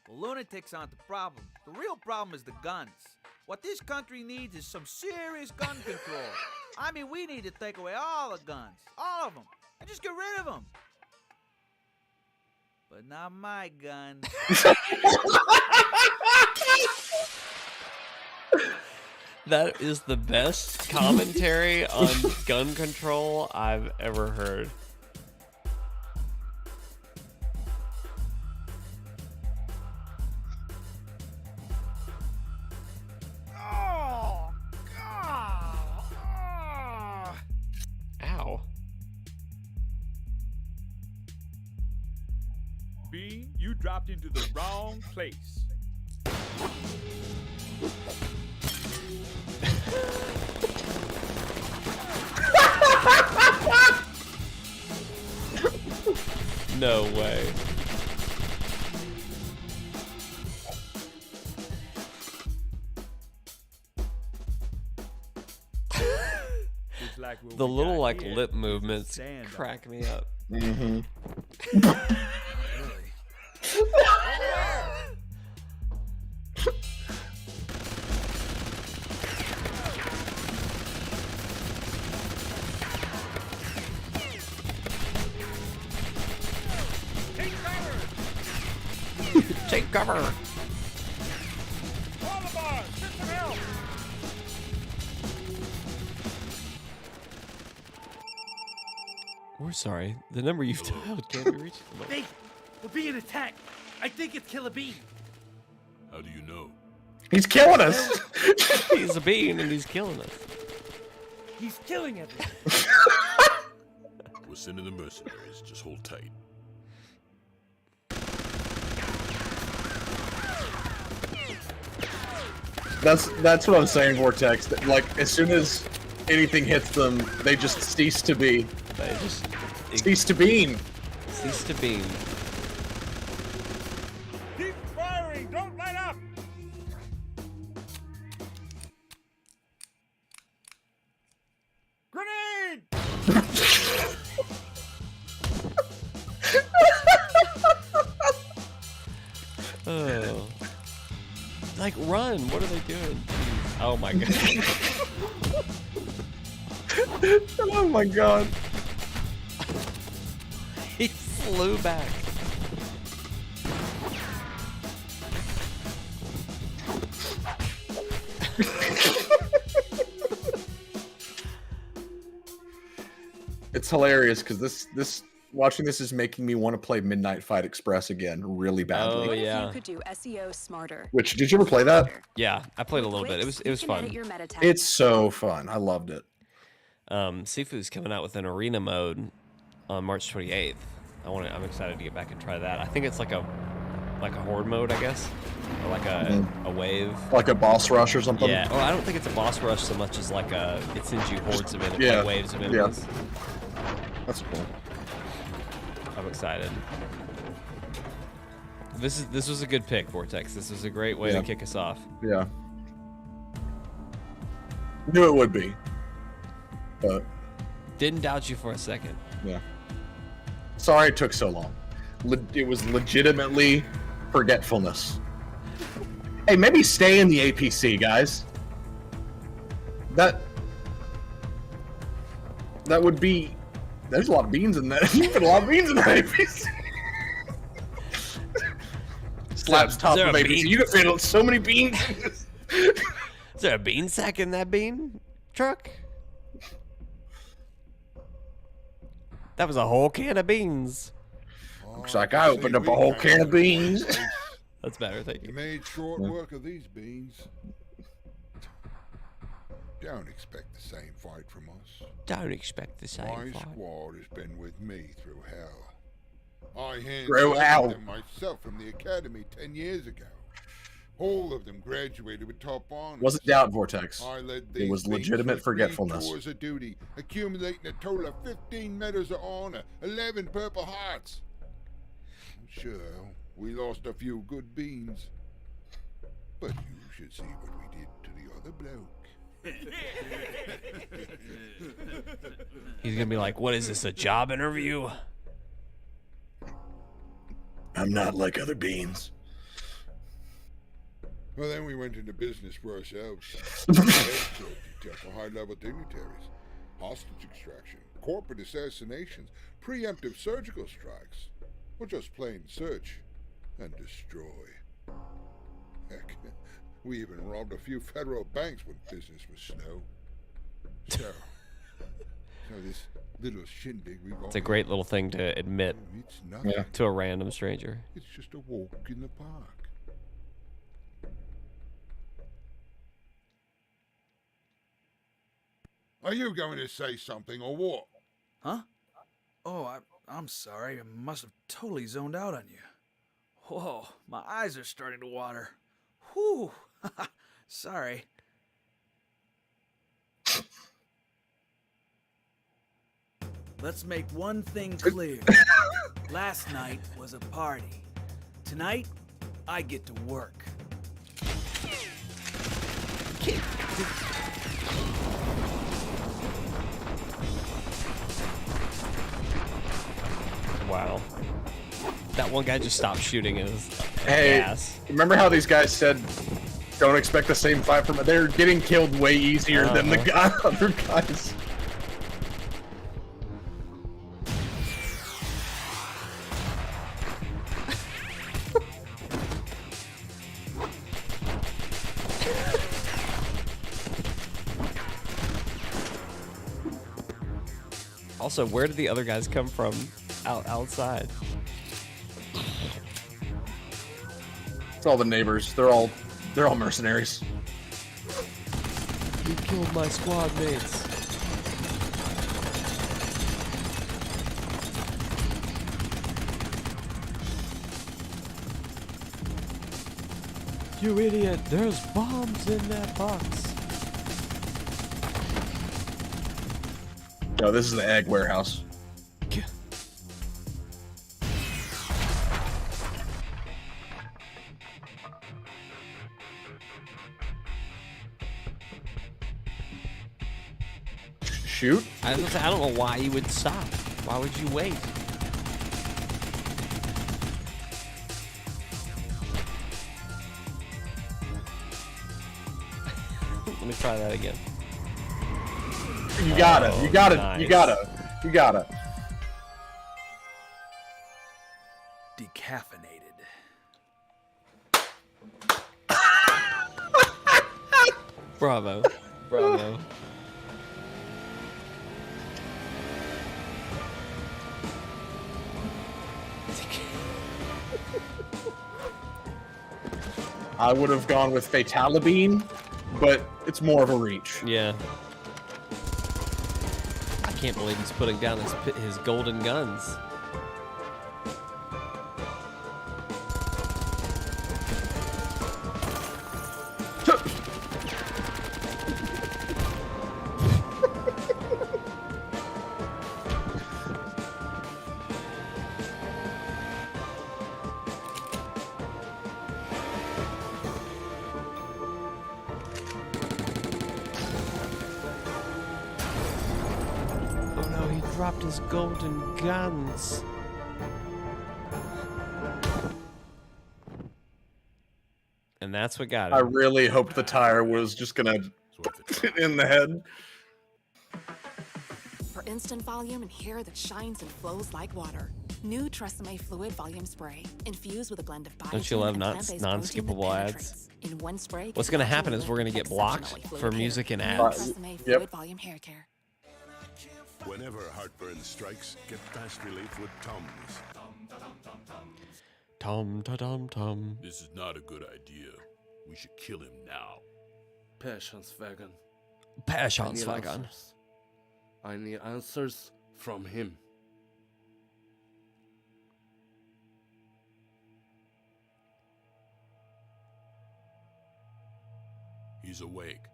Speaker 3: The lunatics aren't the problem. The real problem is the guns.
Speaker 12: What this country needs is some serious gun control. I mean, we need to take away all the guns, all of them, and just get rid of them. But not my gun.
Speaker 1: That is the best commentary on gun control I've ever heard.
Speaker 12: Oh, God.
Speaker 1: Ow.
Speaker 12: B, you dropped into the wrong place.
Speaker 1: No way.
Speaker 12: Like what
Speaker 1: The
Speaker 12: we
Speaker 1: little
Speaker 12: got
Speaker 1: like
Speaker 12: here
Speaker 1: lip
Speaker 12: is a
Speaker 1: movements
Speaker 12: stand-up.
Speaker 1: crack me up.
Speaker 2: Mm-hmm.
Speaker 1: Take cover.
Speaker 12: All the bars, get some help.
Speaker 1: We're sorry. The number you've dialed can't be reached.
Speaker 3: Hey, we're being attacked. I think it's Killer Bean.
Speaker 5: How do you know?
Speaker 2: He's killing us.
Speaker 1: He's a bean and he's killing us.
Speaker 3: He's killing everyone.
Speaker 5: We're sending the mercenaries. Just hold tight.
Speaker 2: That's what I'm saying, Vortex. That, like, as soon as anything hits them, they just cease to be.
Speaker 1: They just
Speaker 2: Cease to being.
Speaker 1: cease to bean.
Speaker 12: Keep firing, don't let up. Grenade!
Speaker 1: Oh. Like, run. What are they doing? Oh my god.
Speaker 2: Oh my god.
Speaker 1: He flew back.
Speaker 2: It's hilarious because this watching this is making me want to play Midnight Fight Express again really badly.
Speaker 1: Oh yeah.
Speaker 11: You could do SEO smarter.
Speaker 2: Which did you ever play that?
Speaker 1: Yeah, I played a little bit. It was fun.
Speaker 2: It's so fun. I loved it.
Speaker 1: Sifu's coming out with an arena mode on March 28th. I'm excited to get back and try that. I think it's like a horde mode, I guess, or like a wave,
Speaker 2: like a boss rush or something.
Speaker 1: Yeah. Well, I don't think it's a boss rush so much as like it sends you hordes of enemies, like waves of enemies.
Speaker 2: Yeah. That's cool.
Speaker 1: I'm excited. This was a good pick, Vortex. This was a great way to kick us off.
Speaker 2: Yeah. Knew it would be. But
Speaker 1: didn't doubt you for a second.
Speaker 2: Yeah. Sorry it took so long. It was legitimately forgetfulness. Hey, maybe stay in the APC, guys. That would be. There's a lot of beans in that. You put a lot of beans in that APC. Slaps top of APC. You can fit so many beans.
Speaker 1: Is there a bean sack in that bean truck? That was a whole can of beans.
Speaker 2: Looks like I opened up a whole can of beans.
Speaker 1: That's better, thank you.
Speaker 8: You made short work of these beans. Don't expect the same fight from us.
Speaker 1: Don't expect the same
Speaker 8: My
Speaker 1: fight.
Speaker 8: squad has been with me through hell. I
Speaker 2: Through hell.
Speaker 8: handpicked them myself from the academy 10 years ago. All of them graduated with top honors.
Speaker 2: Wasn't doubt, Vortex.
Speaker 8: I led
Speaker 2: It
Speaker 8: these
Speaker 2: was
Speaker 8: beings
Speaker 2: legitimate
Speaker 8: through 3
Speaker 2: forgetfulness.
Speaker 8: tours of duty, accumulating a total of 15 medals of honor, 11 Purple Hearts. Sure, we lost a few good beans, but you should see what we did to the other bloke.
Speaker 1: He's gonna be like, "What is this? A job interview?"
Speaker 2: I'm not like other beans.
Speaker 8: Well, then we went into business for ourselves. Headshot detail for high-level dignitaries, hostage extraction, corporate assassinations, preemptive surgical strikes, or just plain search and destroy. Heck, we even robbed a few federal banks when business was slow. So this little shindig we got.
Speaker 1: It's a great little thing to admit
Speaker 8: It's nothing.
Speaker 1: to a random stranger.
Speaker 8: It's just a walk in the park. Are you going to say something or what?
Speaker 3: Huh? Oh, I'm sorry. I must have totally zoned out on you. Whoa, my eyes are starting to water. Whew. Sorry. Let's make one thing clear. Last night was a party. Tonight, I get to work.
Speaker 1: Wow. That one guy just stopped shooting his
Speaker 2: Hey,
Speaker 1: ass.
Speaker 2: remember how these guys said don't expect the same fight from it? They're getting killed way easier than the other guys.
Speaker 1: Also, where did the other guys come from outside?
Speaker 2: It's all the neighbors. They're all mercenaries.
Speaker 1: You killed my squad mates. You idiot! There's bombs in that box.
Speaker 2: No, this is the egg warehouse. Shoot?
Speaker 1: I don't know why you would stop. Why would you wait? Let me try that again.
Speaker 2: You gotta,
Speaker 1: Oh,
Speaker 2: you gotta,
Speaker 1: nice.
Speaker 2: you gotta, you gotta.
Speaker 3: Decaffeinated.
Speaker 1: Bravo. Bravo.
Speaker 2: I would have gone with Fatalabine, but it's more of a reach.
Speaker 1: Yeah. I can't believe he's putting down his golden guns. Oh no, he dropped his golden guns. And that's what got him.
Speaker 2: I really hoped the tire was just gonna in the head.
Speaker 11: For instant volume and hair that shines and flows like water. New Tresemme Fluid Volume Spray. Infused with a blend of biotin
Speaker 1: Don't you love
Speaker 11: and plant-based protein that
Speaker 1: non-skippable ads?
Speaker 11: penetrates. In one spray,
Speaker 1: What's
Speaker 11: gets
Speaker 1: going to
Speaker 11: natural
Speaker 1: happen is
Speaker 11: lift
Speaker 1: we're going to
Speaker 11: with
Speaker 1: get blocked
Speaker 11: exceptionally
Speaker 1: for
Speaker 11: fluid
Speaker 1: music and
Speaker 11: hair. New
Speaker 1: ads.
Speaker 11: Tresemme Fluid Volume Hair Care.
Speaker 5: Whenever heartburn strikes, get fast relief with Tums.
Speaker 1: Tom, ta-dum, tom.
Speaker 5: This is not a good idea. We should kill him now.
Speaker 3: Patience, Vegan.
Speaker 1: Passions,
Speaker 3: I need
Speaker 1: Vagan.
Speaker 3: answers. I need answers from him.
Speaker 5: He's awake.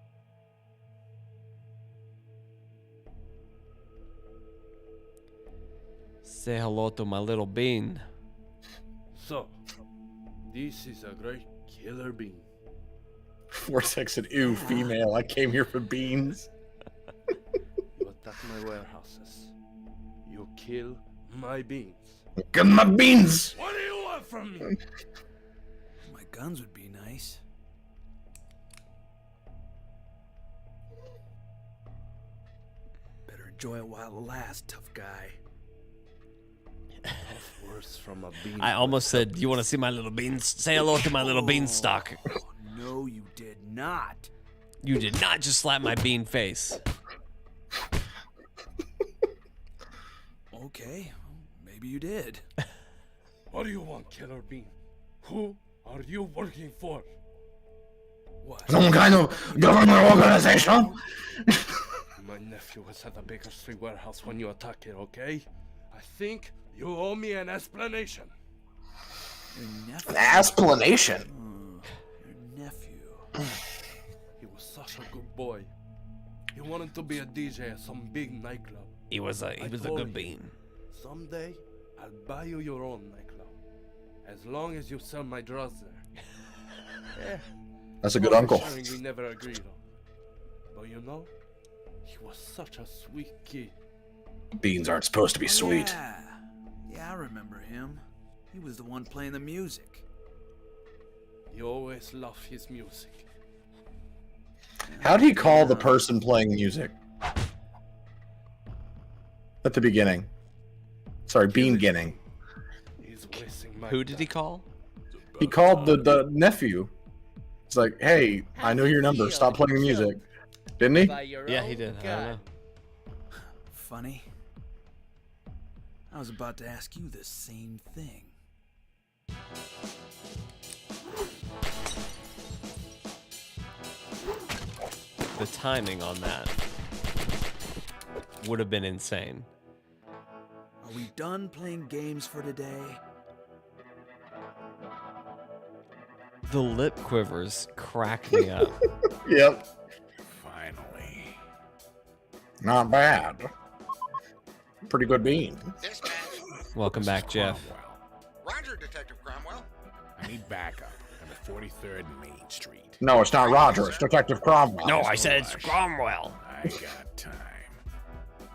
Speaker 1: Say hello to my little bean.
Speaker 3: So, this is a great killer bean.
Speaker 2: Vortex and ew, female. I came here for beans.
Speaker 3: You attack my warehouses. You kill my beans.
Speaker 2: Get my beans!
Speaker 3: What do you want from me?
Speaker 6: My guns would be nice.
Speaker 3: Enjoy it while it lasts, tough guy. Worse from a bean.
Speaker 1: I almost said, "You want to see my little beans? Say hello to my little beanstalk."
Speaker 3: No, you did not.
Speaker 1: You did not just slap my bean face.
Speaker 3: Okay, maybe you did.
Speaker 12: What do you want, Killer Bean? Who are you working for?
Speaker 3: What?
Speaker 2: Some kind of government organization?
Speaker 12: My nephew was at the Baker Street warehouse when you attacked it, okay? I think you owe me an explanation.
Speaker 3: Your nephew?
Speaker 2: An explanation?
Speaker 3: Your nephew.
Speaker 12: He was such a good boy. He wanted to be a DJ at some big nightclub.
Speaker 1: He was a
Speaker 12: I
Speaker 1: good
Speaker 12: told him,
Speaker 1: bean.
Speaker 12: Someday, I'll buy you your own nightclub. As long as you sell my drugs there.
Speaker 2: That's a good
Speaker 12: Profit
Speaker 2: uncle.
Speaker 12: sharing we never agreed on. But you know, he was such a sweet kid.
Speaker 2: Beans aren't supposed to be sweet.
Speaker 3: Yeah, I remember him. He was the one playing the music.
Speaker 12: He always loved his music.
Speaker 2: How'd he call the person playing music? At the beginning. Sorry, beginning.
Speaker 12: He's wasting my
Speaker 1: Who did he call?
Speaker 2: He called the nephew. It's like, hey, I know your number. Stop playing the music. Didn't he?
Speaker 1: Yeah, he did. I don't know.
Speaker 3: Funny. I was about to ask you the same thing.
Speaker 1: The timing on that would have been insane.
Speaker 3: Are we done playing games for today?
Speaker 1: The lip quivers crack me up.
Speaker 2: Yep.
Speaker 5: Finally.
Speaker 2: Not bad. Pretty good bean.
Speaker 1: Welcome back, Jeff.
Speaker 9: Roger, Detective Cromwell.
Speaker 5: I need backup on the 43rd Main Street.
Speaker 2: No, it's not Roger. It's Detective Cromwell.
Speaker 1: No, I said it's Cromwell.
Speaker 5: I got time.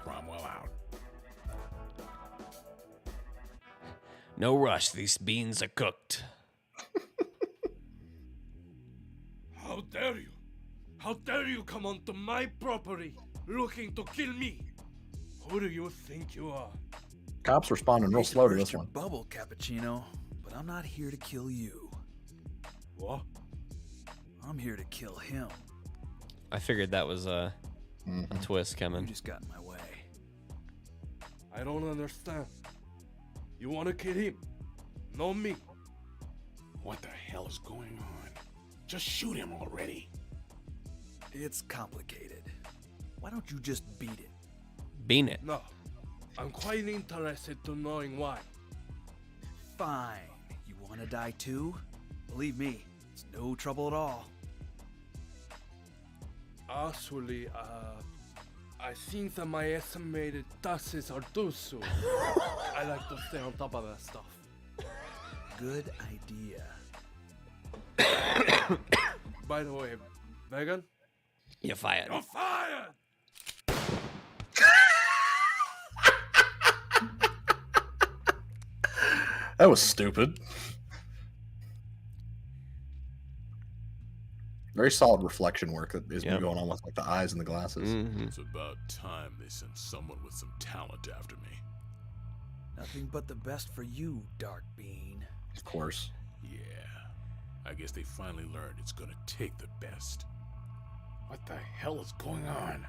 Speaker 5: Cromwell out.
Speaker 1: No rush. These beans are cooked.
Speaker 12: How dare you? How dare you come onto my property looking to kill me? Who do you think you are?
Speaker 2: Cops responding real slow to
Speaker 3: Burst
Speaker 2: this
Speaker 3: your
Speaker 2: one.
Speaker 3: bubble, Cappuccino, but I'm not here to kill you.
Speaker 12: What?
Speaker 3: I'm here to kill him.
Speaker 1: I figured that was a twist
Speaker 3: You
Speaker 1: coming.
Speaker 3: just got in my way.
Speaker 12: I don't understand. You want to kill him? Not me.
Speaker 5: What the hell is going on? Just shoot him already.
Speaker 3: It's complicated. Why don't you just beat it?
Speaker 1: Bean it.
Speaker 12: No. I'm quite interested to knowing why.
Speaker 3: Fine. You want to die too? Believe me, it's no trouble at all.
Speaker 12: Actually, I think that my estimated taxes are too soon. I like to stay on top of that stuff.
Speaker 3: Good idea.
Speaker 12: By the way, Megan?
Speaker 1: You're fired.
Speaker 12: You're fired!
Speaker 2: That was stupid. Very solid reflection work that is going on with like the eyes and the glasses.
Speaker 5: It's about time they sent someone with some talent after me.
Speaker 3: Nothing but the best for you, Dark Bean.
Speaker 2: Of course.
Speaker 5: Yeah. I guess they finally learned it's gonna take the best. What the hell is going on?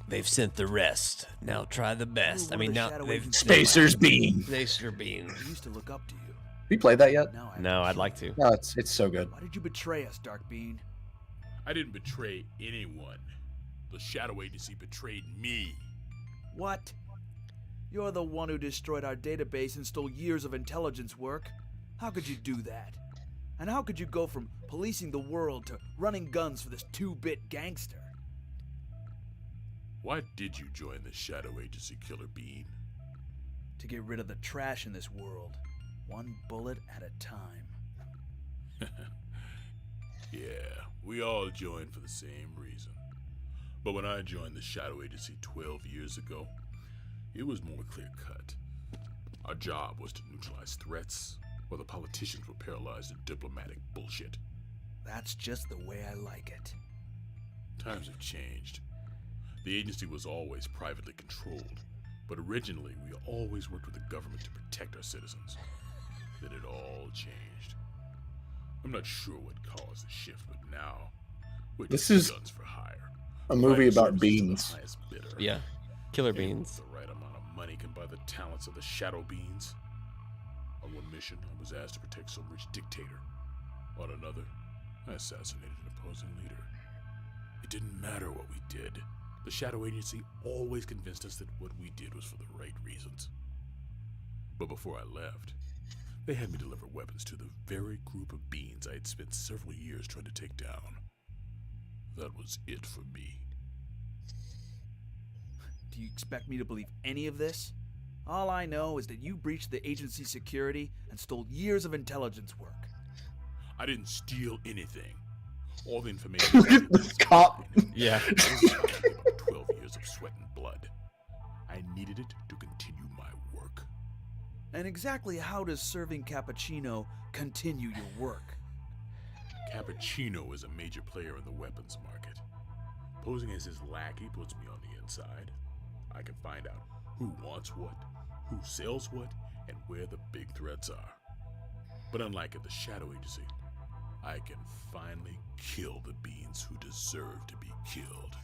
Speaker 1: They've sent the rest. Now try the best. I mean, now they've
Speaker 2: Spacer's Bean.
Speaker 1: Spacer Bean.
Speaker 3: I used to look up to you.
Speaker 2: Have you played that yet?
Speaker 3: Now
Speaker 1: No, I'd like to.
Speaker 2: No, it's so good.
Speaker 3: Why did you betray us, Dark Bean?
Speaker 5: I didn't betray anyone. The Shadow Agency betrayed me.
Speaker 3: What? You're the one who destroyed our database and stole years of intelligence work. How could you do that? And how could you go from policing the world to running guns for this 2-bit gangster?
Speaker 5: Why did you join the Shadow Agency, Killer Bean?
Speaker 3: To get rid of the trash in this world, one bullet at a time.
Speaker 5: Yeah, we all joined for the same reason. But when I joined the Shadow Agency 12 years ago, it was more clear-cut. Our job was to neutralize threats, while the politicians were paralyzed in diplomatic bullshit.
Speaker 3: That's just the way I like it.
Speaker 5: Times have changed. The agency was always privately controlled, but originally we always worked with the government to protect our citizens. Then it all changed. I'm not sure what caused the shift, but now we're
Speaker 2: This
Speaker 5: just
Speaker 2: is
Speaker 5: guns for hire.
Speaker 2: a movie
Speaker 5: Providing
Speaker 2: about
Speaker 5: services to the
Speaker 2: beans.
Speaker 5: highest bidder.
Speaker 1: Yeah. Killer
Speaker 5: Anyone
Speaker 1: beans.
Speaker 5: with the right amount of money can buy the talents of the shadow beans. On one mission, I was asked to protect some rich dictator. On another, I assassinated an opposing leader. It didn't matter what we did. The shadow agency always convinced us that what we did was for the right reasons. But before I left, they had me deliver weapons to the very group of beings I had spent several years trying to take down. That was it for me.
Speaker 12: Do you expect me to believe any of this? All I know is that you breached the agency's security and stole years of intelligence work.
Speaker 5: I didn't steal anything. All the information.
Speaker 2: This cop.
Speaker 1: Yeah.
Speaker 5: 12 years of sweat and blood. I needed it to continue my work.
Speaker 12: And exactly how does serving cappuccino continue your work?
Speaker 5: Cappuccino is a major player in the weapons market. Posing as his lackey puts me on the inside. I can find out who wants what, who sells what, and where the big threats are. But unlike at the Shadow Agency, I can finally kill the beings who deserve to be killed.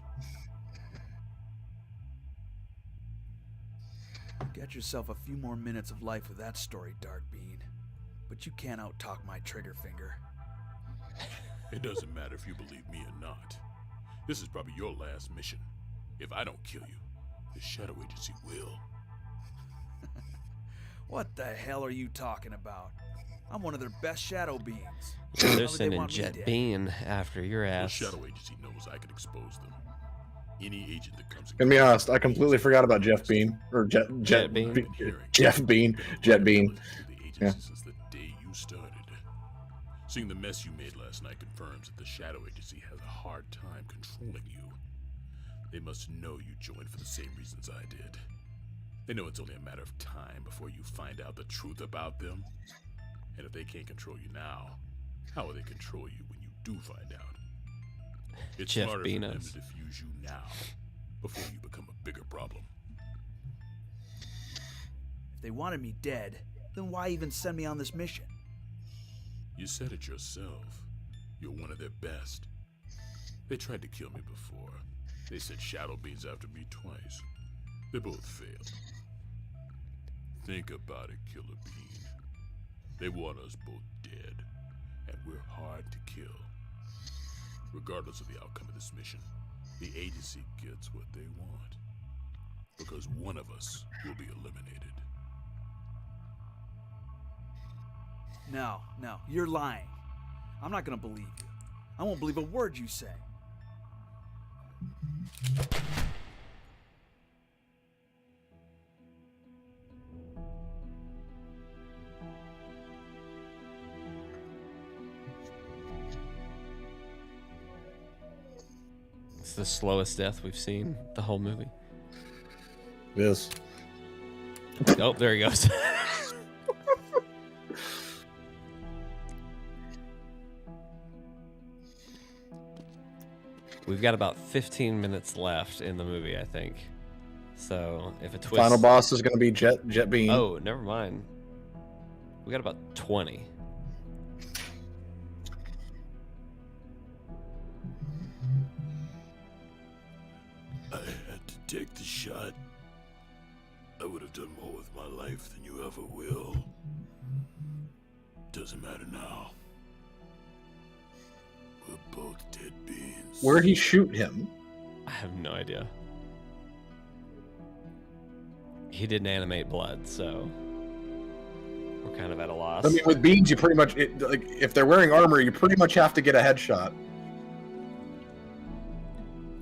Speaker 12: Get yourself a few more minutes of life with that story, Dark Bean. But you can't out-talk my trigger finger.
Speaker 5: It doesn't matter if you believe me or not. This is probably your last mission. If I don't kill you, the Shadow Agency will.
Speaker 12: What the hell are you talking about? I'm one of their best shadow beings.
Speaker 1: They're
Speaker 12: Why would they
Speaker 1: sending
Speaker 12: want me
Speaker 1: Jet
Speaker 12: dead?
Speaker 1: Bean after your
Speaker 5: The
Speaker 1: ass.
Speaker 5: Shadow Agency knows I can expose them. Any agent that comes in
Speaker 2: Gonna be honest, I completely forgot about Jeff Bean or Jet
Speaker 1: Bean.
Speaker 2: Jeff Bean, Jet Bean. Yeah.
Speaker 5: Since the day you started. Seeing the mess you made last night confirms that the Shadow Agency has a hard time controlling you. They must know you joined for the same reasons I did. They know it's only a matter of time before you find out the truth about them. And if they can't control you now, how will they control you when you do find out? It's
Speaker 1: Jeff
Speaker 5: smarter for them
Speaker 1: Bezos.
Speaker 5: to defuse you now, before you become a bigger problem.
Speaker 12: If they wanted me dead, then why even send me on this mission?
Speaker 5: You said it yourself. You're one of their best. They tried to kill me before. They sent shadow beams after me twice. They both failed. Think about it, Killer Bean. They want us both dead, and we're hard to kill. Regardless of the outcome of this mission, the agency gets what they want. Because one of us will be eliminated.
Speaker 12: No, you're lying. I'm not gonna believe you. I won't believe a word you say.
Speaker 1: It's the slowest death we've seen the whole movie.
Speaker 2: Yes.
Speaker 1: Oh, there he goes. We've got about 15 minutes left in the movie, I think. So if a twist.
Speaker 2: Final boss is gonna be Jet Bean.
Speaker 1: Oh, never mind. We got about 20.
Speaker 5: I had to take the shot. I would have done more with my life than you ever will. Doesn't matter now. We're both dead beings.
Speaker 2: Where'd he shoot him?
Speaker 1: I have no idea. He didn't animate blood, so we're kind of at a loss.
Speaker 2: I mean, with beans, you pretty much like if they're wearing armor, you pretty much have to get a headshot.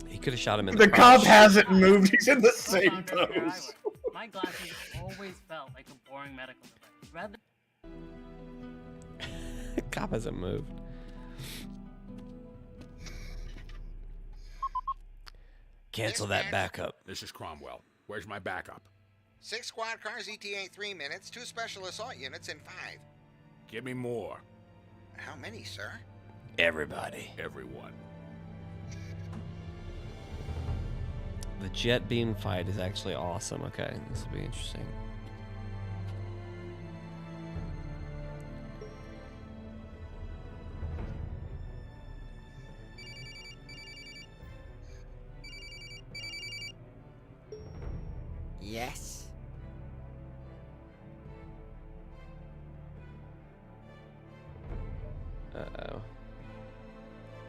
Speaker 1: He could have shot him in
Speaker 2: The
Speaker 1: the
Speaker 2: cop
Speaker 1: crotch.
Speaker 2: hasn't moved. He's in the same pose.
Speaker 13: My glasses always felt like a boring medical device. Rather
Speaker 1: The cop hasn't moved. Cancel that backup.
Speaker 5: This is Cromwell. Where's my backup?
Speaker 14: 6 squad cars, ETA in 3 minutes, 2 special assault units in 5.
Speaker 5: Give me more.
Speaker 14: How many, sir?
Speaker 1: Everybody.
Speaker 5: Everyone.
Speaker 1: The jet beam fight is actually awesome. Okay, this will be interesting.
Speaker 6: Yes?
Speaker 1: Uh-oh.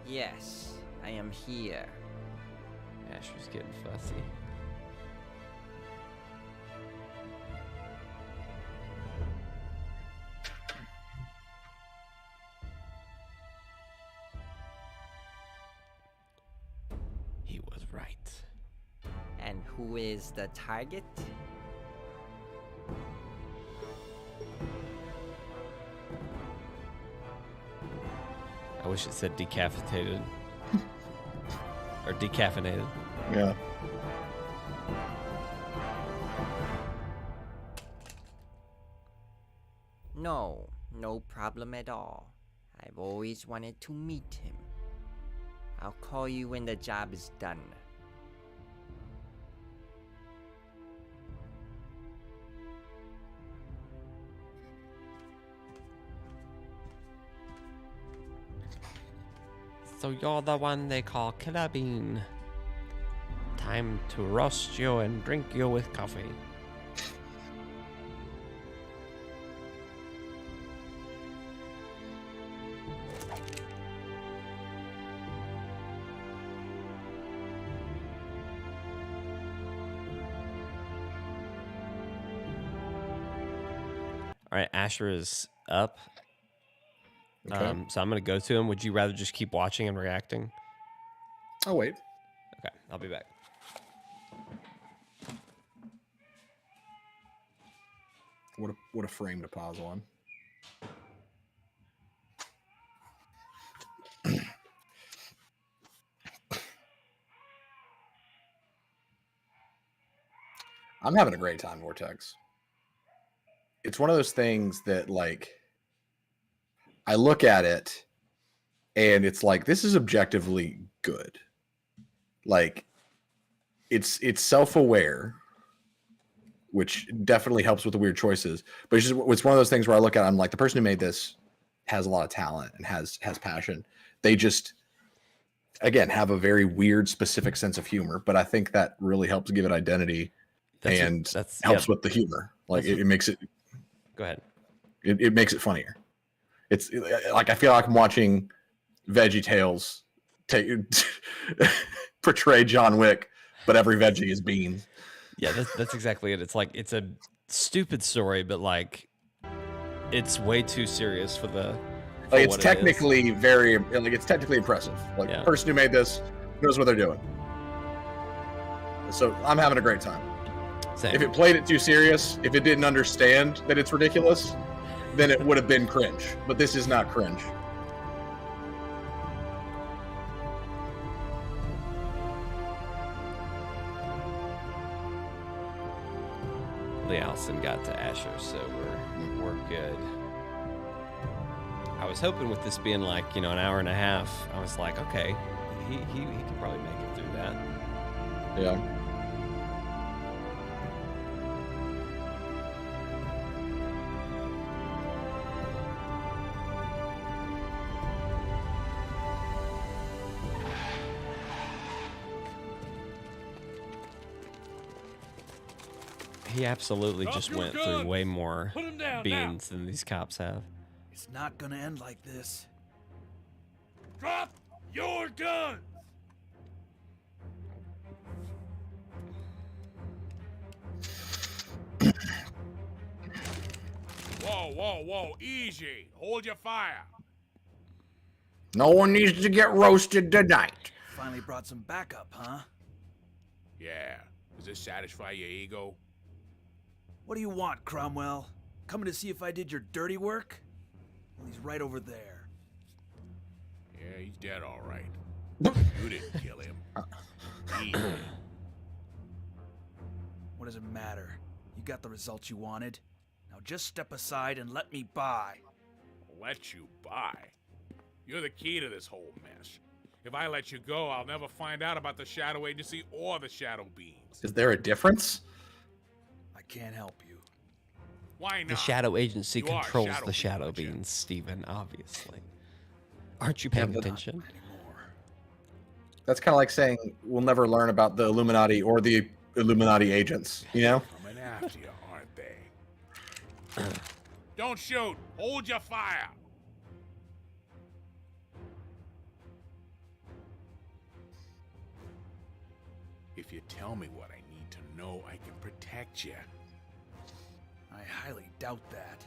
Speaker 6: Yes, I am here.
Speaker 1: Asher's getting fussy. He was right.
Speaker 6: And who is the target?
Speaker 1: I wish it said decapitated. Or decaffeinated.
Speaker 2: Yeah.
Speaker 6: No, no problem at all. I've always wanted to meet him. I'll call you when the job is done.
Speaker 1: So you're the one they call Killer Bean. Time to roast you and drink you with coffee. All right, Asher is up.
Speaker 2: Okay.
Speaker 1: So I'm going to go to him. Would you rather just keep watching and reacting?
Speaker 2: I'll wait.
Speaker 1: Okay, I'll be back.
Speaker 2: What a frame to pause on. I'm having a great time, Vortex. It's one of those things that, like, I look at it and it's like, this is objectively good. Like, it's self-aware, which definitely helps with the weird choices. But it's one of those things where I look at it, I'm like, the person who made this has a lot of talent and has passion. They just, again, have a very weird, specific sense of humor. But I think that really helps give it identity and helps with the humor. Like, it makes it.
Speaker 1: Go ahead.
Speaker 2: It makes it funnier. It's like, I feel like I'm watching VeggieTales portray John Wick, but every veggie is beans.
Speaker 1: Yeah, that's exactly it. It's like, it's a stupid story, but like, it's way too serious for the.
Speaker 2: Like, it's technically it's technically impressive. Like, the person who made this knows what they're doing. So I'm having a great time.
Speaker 1: Same.
Speaker 2: If it played it too serious, if it didn't understand that it's ridiculous, then it would have been cringe. But this is not cringe.
Speaker 1: Lee Allison got to Asher, so we're good. I was hoping with this being like, an hour and a half, I was like, okay, he can probably make it through that.
Speaker 2: Yeah.
Speaker 1: He absolutely just
Speaker 3: your
Speaker 1: went through
Speaker 3: guns.
Speaker 1: way more
Speaker 3: Put 'em down
Speaker 1: beans than these cops have.
Speaker 3: It's not gonna end like this. Drop your guns!
Speaker 5: Whoa, easy. Hold your fire.
Speaker 2: No one needs to get roasted tonight.
Speaker 3: Finally brought some backup, huh?
Speaker 5: Yeah. Does this satisfy your ego?
Speaker 3: What do you want, Cromwell? Coming to see if I did your dirty work? Well, he's right over there.
Speaker 5: Yeah, he's dead, all right. You didn't kill him. He did.
Speaker 3: What does it matter? You got the results you wanted. Now just step aside and let me by.
Speaker 5: Let you by. You're the key to this whole mess. If I let you go, I'll never find out about the Shadow Agency or the Shadow Beings.
Speaker 2: Is there a difference?
Speaker 3: I can't help you.
Speaker 5: Why not?
Speaker 1: The Shadow Agency
Speaker 5: You are
Speaker 1: controls
Speaker 5: Shadow
Speaker 1: the
Speaker 5: Being,
Speaker 1: Shadow
Speaker 5: aren't you?
Speaker 1: Beings, Stephen, obviously. Aren't you paying attention?
Speaker 2: That's kind of like saying we'll never learn about the Illuminati or the Illuminati agents, you know?
Speaker 5: Coming after you, aren't they? Don't shoot! Hold your fire! If you tell me what I need to know, I can protect you.
Speaker 3: I highly doubt that.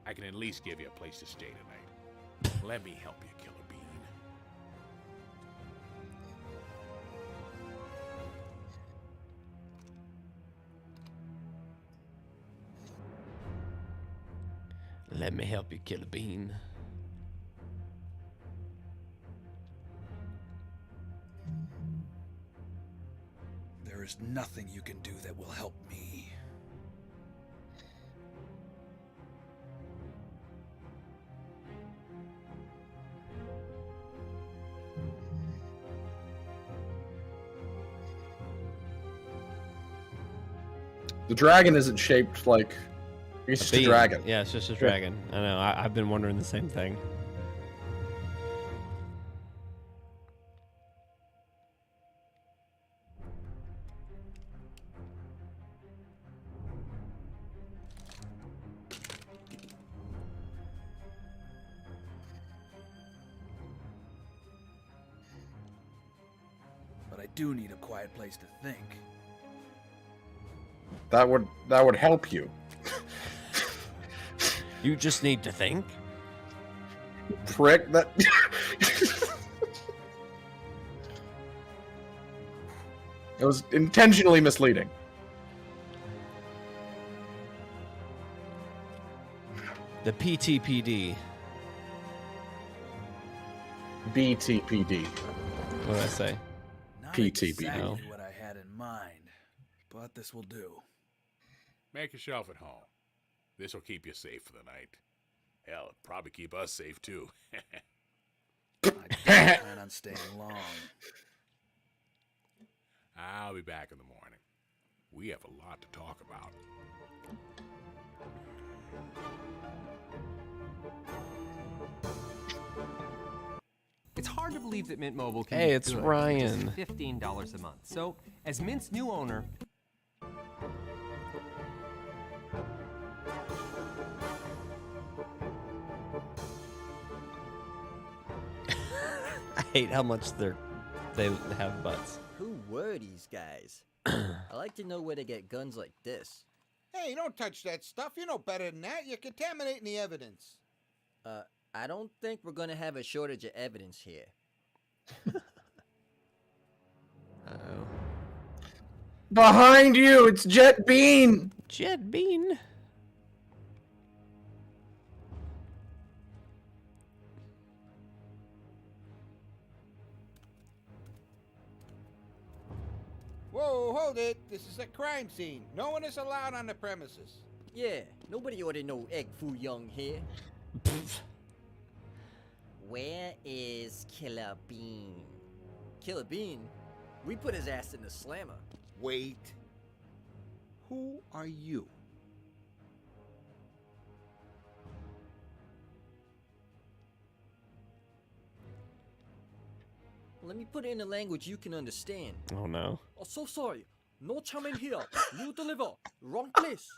Speaker 5: I can at least give you a place to stay tonight. Let me help you, Killer Bean.
Speaker 1: Let me help you, Killer Bean.
Speaker 3: There is nothing you can do that will help me.
Speaker 2: The dragon isn't shaped like... It's just a
Speaker 1: bean.
Speaker 2: dragon.
Speaker 1: Yeah, it's just a dragon. I know. I've been wondering the same thing.
Speaker 3: But I do need a quiet place to think.
Speaker 2: That would help you.
Speaker 1: You just need to think.
Speaker 2: Prick, that... It was intentionally misleading.
Speaker 1: The PTPD.
Speaker 2: BTPD.
Speaker 1: What did I say?
Speaker 3: Not
Speaker 2: PTBD.
Speaker 3: exactly what I had in mind, but this will do.
Speaker 5: Make yourself at home. This will keep you safe for the night. Hell, it'll probably keep us safe too.
Speaker 3: I don't plan on staying long.
Speaker 5: I'll be back in the morning. We have a lot to talk about.
Speaker 15: It's hard to believe that Mint Mobile can
Speaker 1: Hey,
Speaker 15: be
Speaker 1: it's
Speaker 15: good
Speaker 1: Ryan.
Speaker 15: for just $15 a month. So, as Mint's new owner,
Speaker 1: I hate how much they have butts.
Speaker 6: Who were these guys? I like to know where they get guns like this.
Speaker 14: Hey, don't touch that stuff. You know better than that. You're contaminating the evidence.
Speaker 6: I don't think we're gonna have a shortage of evidence here.
Speaker 1: Uh-oh.
Speaker 2: Behind you, it's Jet Bean.
Speaker 1: Jet Bean.
Speaker 14: Whoa, hold it. This is a crime scene. No one is allowed on the premises.
Speaker 6: Yeah, nobody ought to know Egg Foo Young here. Where is Killer Bean? Killer Bean? We put his ass in the slammer.
Speaker 14: Wait. Who are you?
Speaker 6: Let me put it in a language you can understand.
Speaker 1: Oh no.
Speaker 6: Oh, so sorry. No chum in here. New deliver. Wrong place.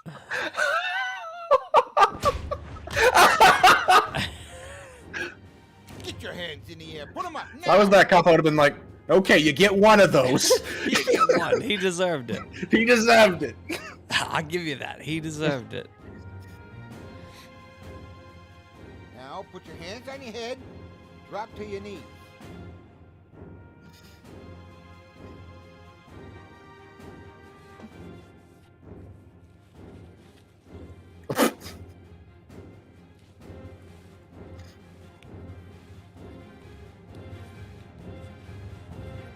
Speaker 14: Get your hands in the air. Put them up.
Speaker 2: If I was that cop, I would have been like, okay, you get one of those.
Speaker 1: He got one. He deserved it.
Speaker 2: He deserved it.
Speaker 1: I'll give you that. He deserved it.
Speaker 14: Now put your hands on your head. Drop to your knees.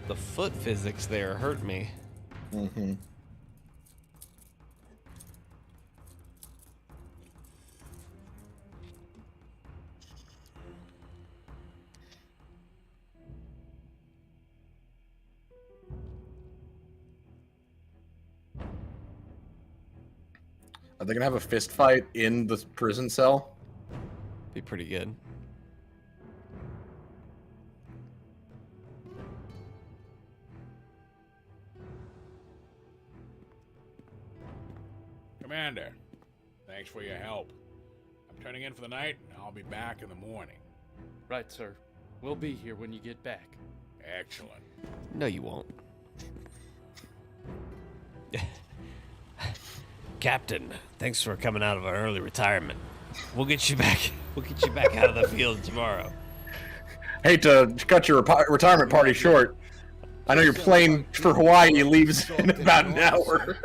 Speaker 1: The foot physics there hurt me.
Speaker 2: Mm-hmm. Are they gonna have a fist fight in the prison cell?
Speaker 1: Be pretty good.
Speaker 5: Commander, thanks for your help. I'm turning in for the night, and I'll be back in the morning.
Speaker 3: Right, sir. We'll be here when you get back.
Speaker 5: Excellent.
Speaker 1: No, you won't. Captain, thanks for coming out of our early retirement. We'll get you back. We'll get you back out of the field tomorrow.
Speaker 2: Hate to cut your retirement party short. I know your plane for Hawaii leaves in about an hour.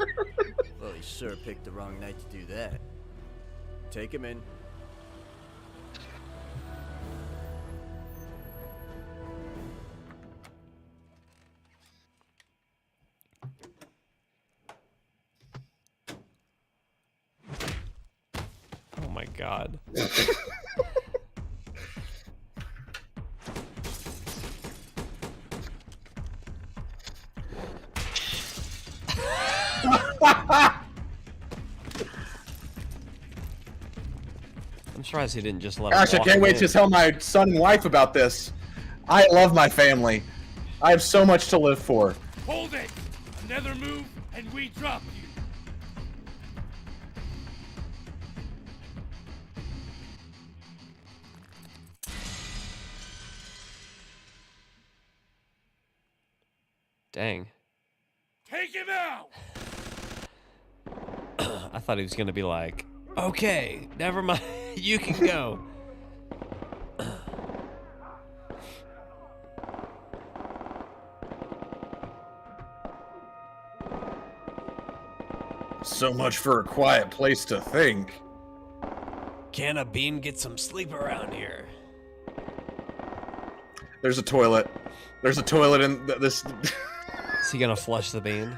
Speaker 16: Well, he sure picked the wrong night to do that. Take him in.
Speaker 1: Oh my god. I'm surprised he didn't just let
Speaker 2: Gosh,
Speaker 1: him
Speaker 2: I
Speaker 1: walk
Speaker 2: can't wait
Speaker 1: in.
Speaker 2: to tell my son and wife about this. I love my family. I have so much to live for.
Speaker 3: Hold it! Another move, and we drop you.
Speaker 1: Dang.
Speaker 3: Take him out!
Speaker 1: I thought he was gonna be like, okay, never mind, you can go.
Speaker 2: So much for a quiet place to think.
Speaker 1: Can a bean get some sleep around here?
Speaker 2: There's a toilet. There's a toilet in this.
Speaker 1: Is he gonna flush the bean?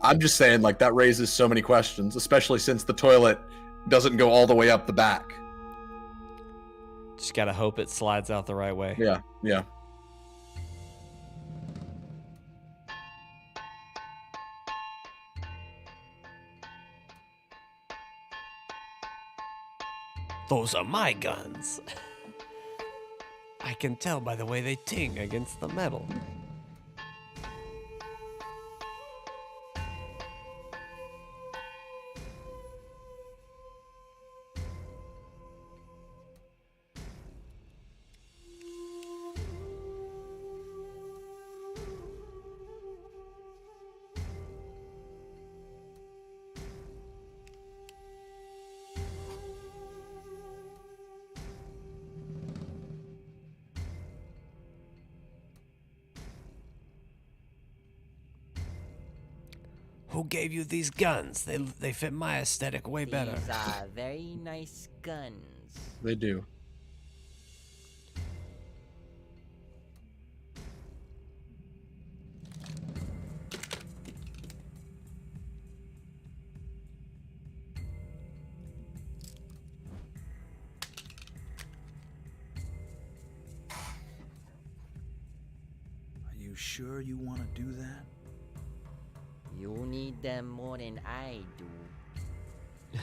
Speaker 2: I'm just saying, like, that raises so many questions, especially since the toilet doesn't go all the way up the back.
Speaker 1: Just gotta hope it slides out the right way.
Speaker 2: Yeah, yeah.
Speaker 1: Those are my guns. I can tell by the way they ting against the metal. Who gave you these guns? They fit my aesthetic way better.
Speaker 6: These are very nice guns.
Speaker 2: They do.
Speaker 12: Are you sure you want to do that?
Speaker 6: You need them more than I do.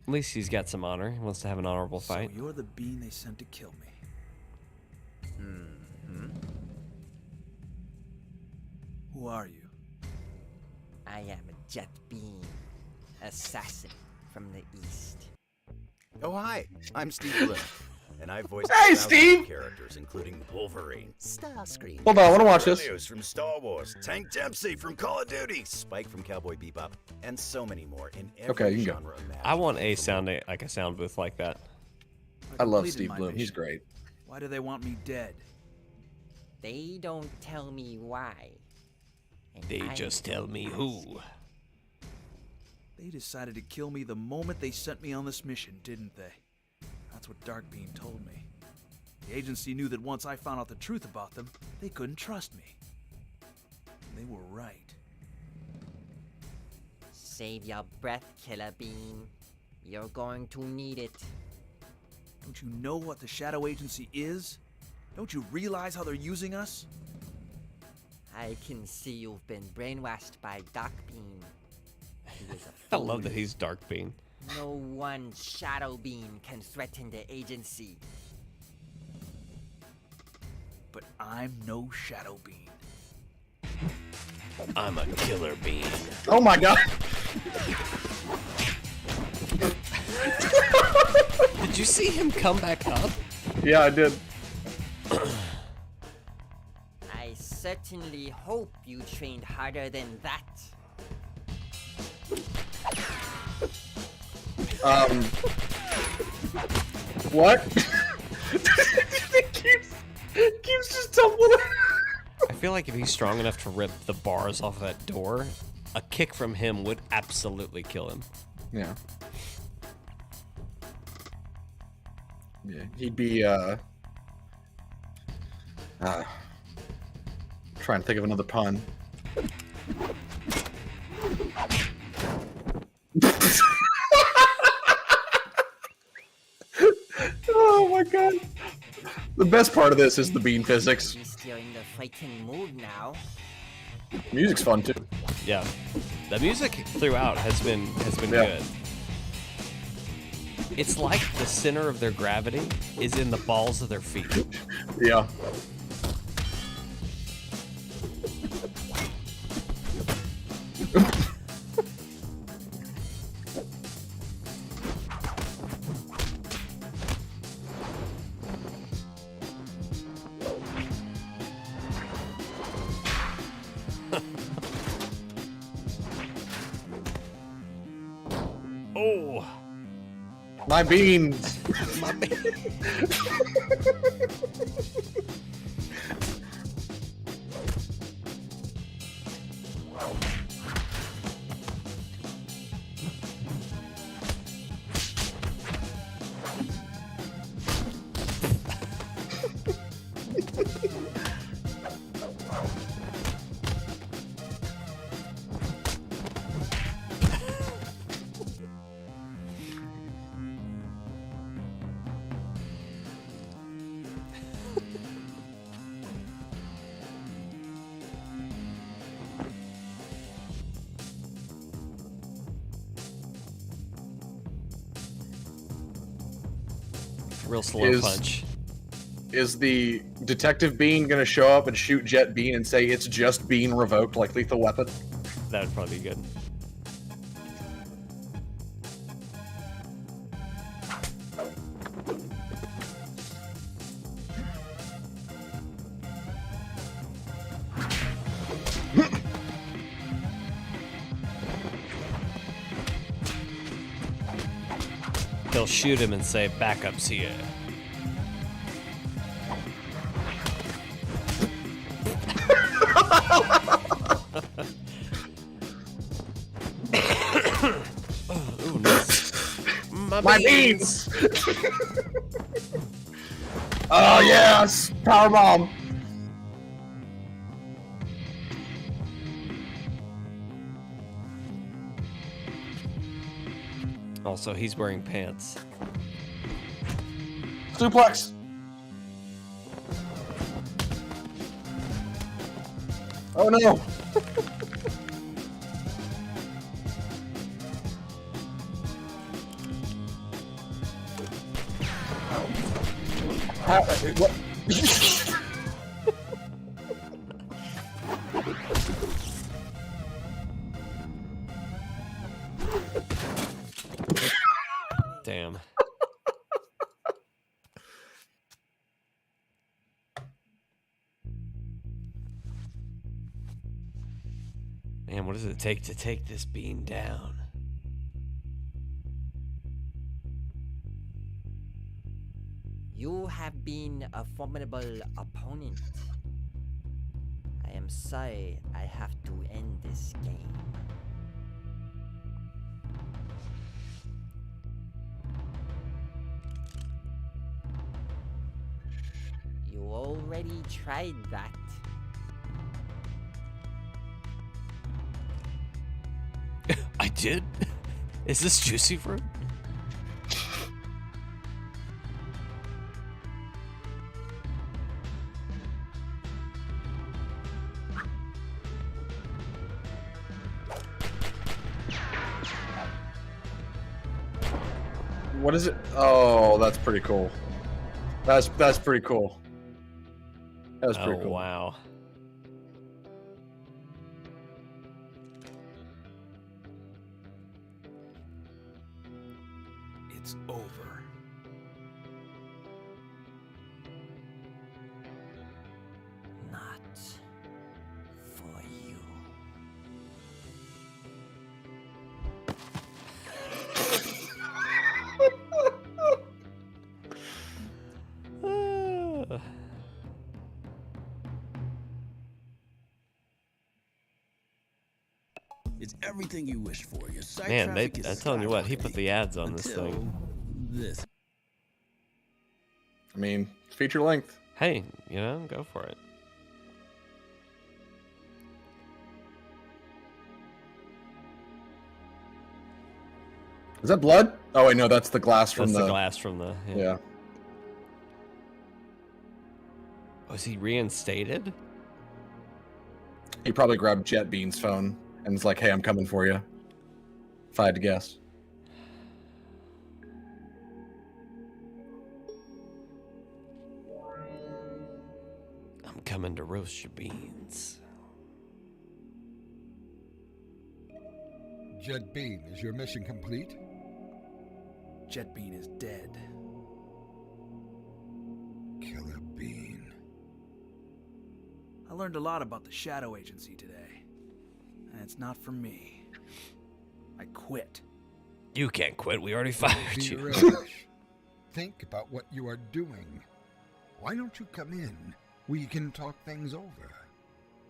Speaker 1: At least he's got some honor. He wants to have an honorable fight.
Speaker 12: So you're the bean they sent to kill me.
Speaker 16: Mm-hmm.
Speaker 12: Who are you?
Speaker 6: I am a jet beam assassin from the east.
Speaker 16: Oh, hi. I'm Steve Bloom, and I voiced
Speaker 2: Hey,
Speaker 16: thousands
Speaker 2: Steve!
Speaker 16: of characters, including Wolverine, Starscream,
Speaker 2: Hold on, I wanna watch this.
Speaker 16: Cornelius from Star Wars, Tank Dempsey from Call of Duty, Spike from Cowboy Bebop, and so many more in every
Speaker 2: Okay, you can go.
Speaker 16: genre imaginable.
Speaker 1: I want a sound like a sound booth like that.
Speaker 2: I love
Speaker 12: completed
Speaker 2: Steve
Speaker 12: my
Speaker 2: Bloom. He's
Speaker 12: mission.
Speaker 2: great.
Speaker 12: Why do they want me dead?
Speaker 6: They don't tell me why. And
Speaker 1: They
Speaker 6: I
Speaker 1: just tell me who.
Speaker 12: They decided to kill me the moment they sent me on this mission, didn't they? That's what Darkbeam told me. The agency knew that once I found out the truth about them, they couldn't trust me. And they were right.
Speaker 6: Save your breath, Killer Beam. You're going to need it.
Speaker 12: Don't you know what the Shadow Agency is? Don't you realize how they're using us?
Speaker 6: I can see you've been brainwashed by Darkbeam. He was a
Speaker 1: I love that
Speaker 6: fool.
Speaker 1: he's Dark Bean.
Speaker 6: No one Shadow Beam can threaten the agency.
Speaker 12: But I'm no Shadow Bean.
Speaker 1: I'm a killer bean.
Speaker 2: Oh my god.
Speaker 1: Did you see him come back up?
Speaker 2: Yeah, I did.
Speaker 6: I certainly hope you trained harder than that.
Speaker 2: What? It keeps just tumbling.
Speaker 1: I feel like if he's strong enough to rip the bars off that door, a kick from him would absolutely kill him.
Speaker 2: Yeah. Yeah, he'd be trying to think of another pun. Oh my god. The best part of this is the bean physics.
Speaker 6: At least you're in the fighting mood now.
Speaker 2: Music's fun too.
Speaker 1: Yeah. The music throughout has been
Speaker 2: Yeah.
Speaker 1: good. It's like the center of their gravity is in the balls of their feet.
Speaker 2: Yeah.
Speaker 1: Oh.
Speaker 2: My beans.
Speaker 1: My Real slow punch.
Speaker 2: Is the Detective Bean gonna show up and shoot Jet Bean and say it's just Bean revoked like Lethal Weapon?
Speaker 1: That would probably be good. He'll shoot him and say, "Backup's here." Ooh, nice. My
Speaker 2: beans! Oh yes! Power bomb!
Speaker 1: Also, he's wearing pants.
Speaker 2: Suplex! Oh no! What?
Speaker 1: Damn. Man, what does it take to take this bean down?
Speaker 6: You have been a formidable opponent. I am sorry I have to end this game. You already tried that.
Speaker 1: I did? Is this juicy fruit?
Speaker 2: What is it? Oh, that's pretty cool. That's pretty cool. That's pretty cool.
Speaker 1: Wow.
Speaker 12: It's over.
Speaker 6: Not for you.
Speaker 17: It's everything you wish for. Your site
Speaker 1: Man,
Speaker 17: traffic is
Speaker 1: I'm telling you what, he put the ads on this
Speaker 17: until
Speaker 1: thing.
Speaker 17: this.
Speaker 2: I mean, feature length.
Speaker 1: Hey, you know, go for it.
Speaker 2: Is that blood? Oh wait, no, that's the glass from
Speaker 1: That's the glass from the
Speaker 2: yeah.
Speaker 1: Was he reinstated?
Speaker 2: He probably grabbed Jet Bean's phone and was like, "Hey, I'm coming for you." If I had to guess.
Speaker 1: I'm coming to roast your beans.
Speaker 8: Jet Bean, is your mission complete?
Speaker 12: Jet Bean is dead.
Speaker 8: Killer Bean.
Speaker 12: I learned a lot about the Shadow Agency today. And it's not for me. I quit.
Speaker 1: You can't quit. We already fired
Speaker 8: Be
Speaker 1: you.
Speaker 8: rash. Think about what you are doing. Why don't you come in? We can talk things over.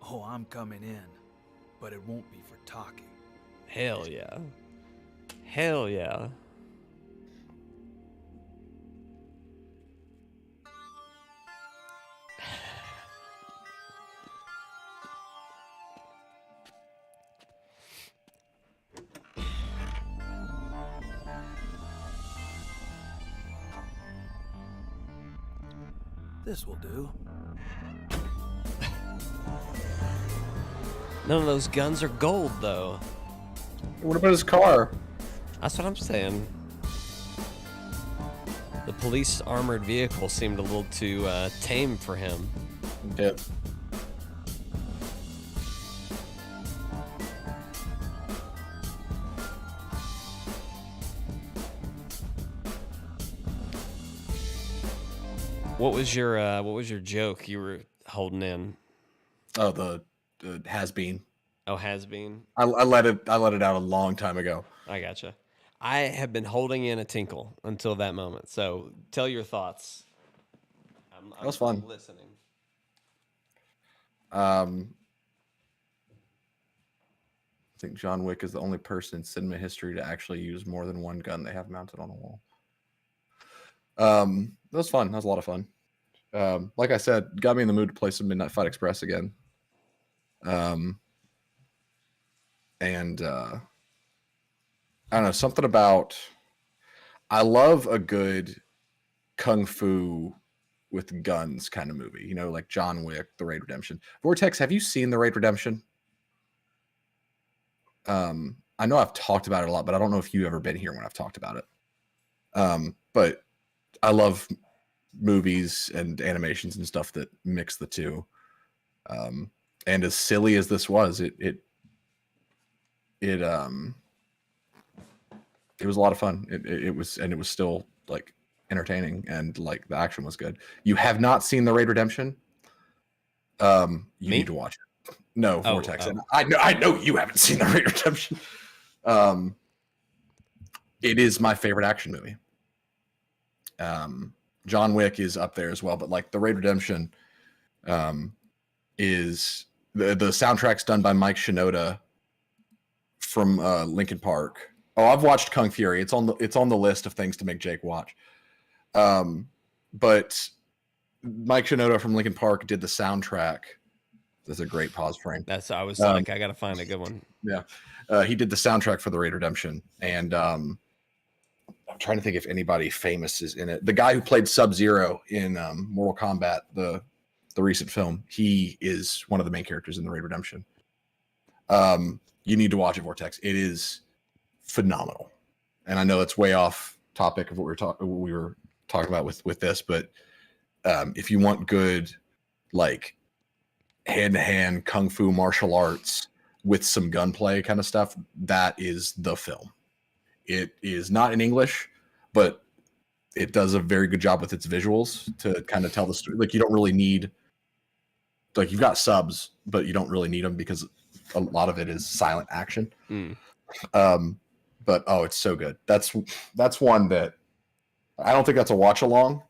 Speaker 12: Oh, I'm coming in. But it won't be for talking.
Speaker 1: Hell yeah. Hell yeah.
Speaker 12: This will do.
Speaker 1: None of those guns are gold, though.
Speaker 2: What about his car?
Speaker 1: That's what I'm saying. The police armored vehicle seemed a little too tame for him.
Speaker 2: Yep.
Speaker 1: What was your joke you were holding in?
Speaker 2: Oh, the has been.
Speaker 1: Oh, has been.
Speaker 2: I let it out a long time ago.
Speaker 1: I gotcha. I have been holding in a tinkle until that moment. So tell your thoughts.
Speaker 2: That was fun.
Speaker 1: Listening.
Speaker 2: I think John Wick is the only person in cinema history to actually use more than one gun they have mounted on a wall. That was fun. That was a lot of fun. Like I said, got me in the mood to play some Midnight Fight Express again. And I don't know, something about, I love a good kung fu with guns kind of movie, you know, like John Wick, The Raid Redemption. Vortex, have you seen The Raid Redemption? I know I've talked about it a lot, but I don't know if you've ever been here when I've talked about it. But I love movies and animations and stuff that mix the two. And as silly as this was, it was a lot of fun. It was still like entertaining, and like the action was good. You have not seen The Raid Redemption? You need to watch it. No, Vortex. And I know you haven't seen The Raid Redemption. It is my favorite action movie. John Wick is up there as well, but like The Raid Redemption is the soundtrack's done by Mike Shinoda from Linkin Park. Oh, I've watched Kung Fury. It's on the list of things to make Jake watch. But Mike Shinoda from Linkin Park did the soundtrack. That's a great pause frame.
Speaker 1: I was like, I gotta find a good one.
Speaker 2: Yeah. He did the soundtrack for The Raid Redemption, and I'm trying to think if anybody famous is in it. The guy who played Sub-Zero in Mortal Kombat, the recent film, he is one of the main characters in The Raid Redemption. You need to watch it, Vortex. It is phenomenal. And I know it's way off topic of what we were talking about with this, but if you want good like hand-to-hand kung fu martial arts with some gunplay kind of stuff, that is the film. It is not in English, but it does a very good job with its visuals to kind of tell the story. Like you don't really need, like you've got subs, but you don't really need them because a lot of it is silent action. But oh, it's so good. That's one that I don't think that's a watch along.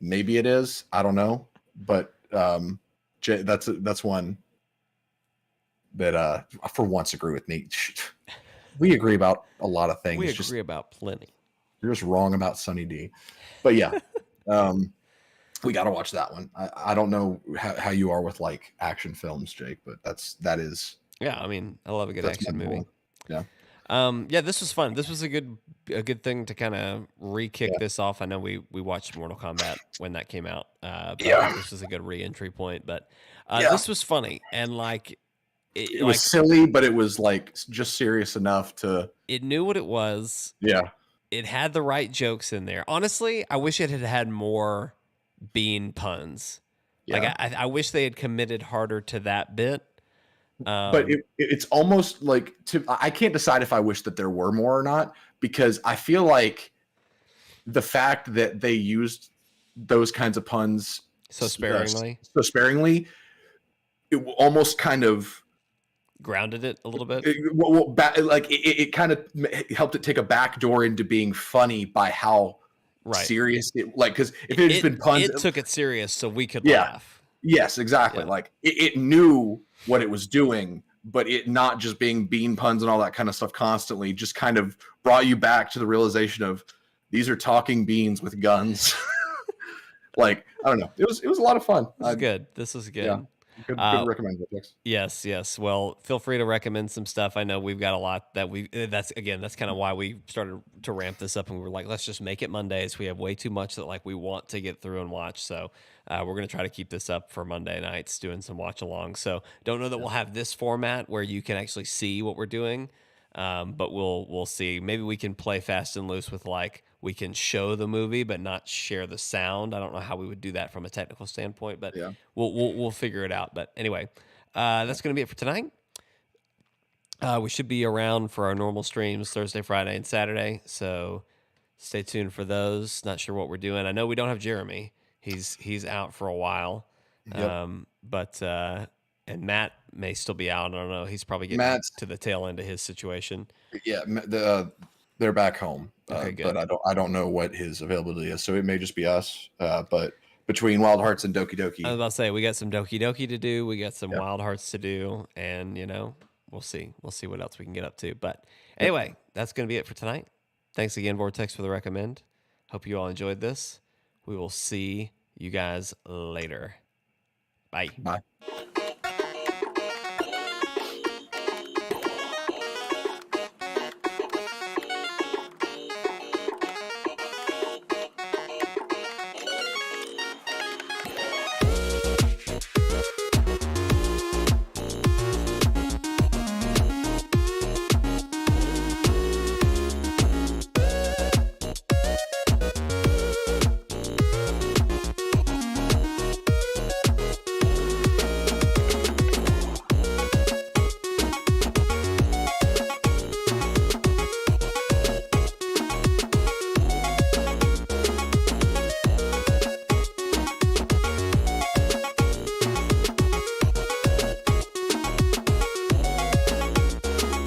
Speaker 2: Maybe it is. I don't know. But that's one that for once agree with Nate. We agree about a lot of things.
Speaker 1: We agree about plenty.
Speaker 2: You're just wrong about Sunny D. But yeah, we got to watch that one. I don't know how you are with like action films, Jake, but that is.
Speaker 1: Yeah, I mean, I love a good action movie.
Speaker 2: Yeah.
Speaker 1: Yeah, this was fun. This was a good thing to kind of re-kick this off. I know we watched Mortal Kombat when that came out. But this was a good re-entry point. But this was funny and like
Speaker 2: it was silly, but it was like just serious enough to.
Speaker 1: It knew what it was.
Speaker 2: Yeah.
Speaker 1: It had the right jokes in there. Honestly, I wish it had had more bean puns.
Speaker 2: Yeah.
Speaker 1: Like I wish they had committed harder to that bit.
Speaker 2: But it's almost like I can't decide if I wish that there were more or not, because I feel like the fact that they used those kinds of puns
Speaker 1: so sparingly,
Speaker 2: it almost kind of
Speaker 1: grounded it a little bit.
Speaker 2: It kind of helped it take a back door into being funny by how serious it, like, because if it had just been puns,
Speaker 1: it took it serious so we could laugh.
Speaker 2: Yes, exactly. Yeah. Like it knew what it was doing, but it not just being bean puns and all that kind of stuff constantly just kind of brought you back to the realization of these are talking beans with guns. Like, I don't know. It was a lot of fun.
Speaker 1: This is good. This was good.
Speaker 2: Yeah. Good recommend it.
Speaker 1: Yes. Well, feel free to recommend some stuff. I know we've got a lot that that's kind of why we started to ramp this up, and we were like, let's just make it Mondays. We have way too much that like we want to get through and watch. So we're going to try to keep this up for Monday nights, doing some watch along. So don't know that we'll have this format where you can actually see what we're doing. But we'll see. Maybe we can play fast and loose with like, we can show the movie but not share the sound. I don't know how we would do that from a technical standpoint, but we'll figure it out. But anyway, that's going to be it for tonight. We should be around for our normal streams Thursday, Friday, and Saturday. So stay tuned for those. Not sure what we're doing. I know we don't have Jeremy. He's out for a while. Yep. And Matt may still be out. I don't know. He's probably getting to the tail end of his situation.
Speaker 2: Yeah, they're back home.
Speaker 1: Okay, good.
Speaker 2: But I don't know what his availability is, so it may just be us. But between Wild Hearts and Doki Doki,
Speaker 1: I was about to say we got some Doki Doki to do. We got some Wild Hearts to do, and we'll see. We'll see what else we can get up to. But anyway, that's going to be it for tonight. Thanks again, Vortex, for the recommend. Hope you all enjoyed this. We will see you guys later. Bye.
Speaker 2: Bye.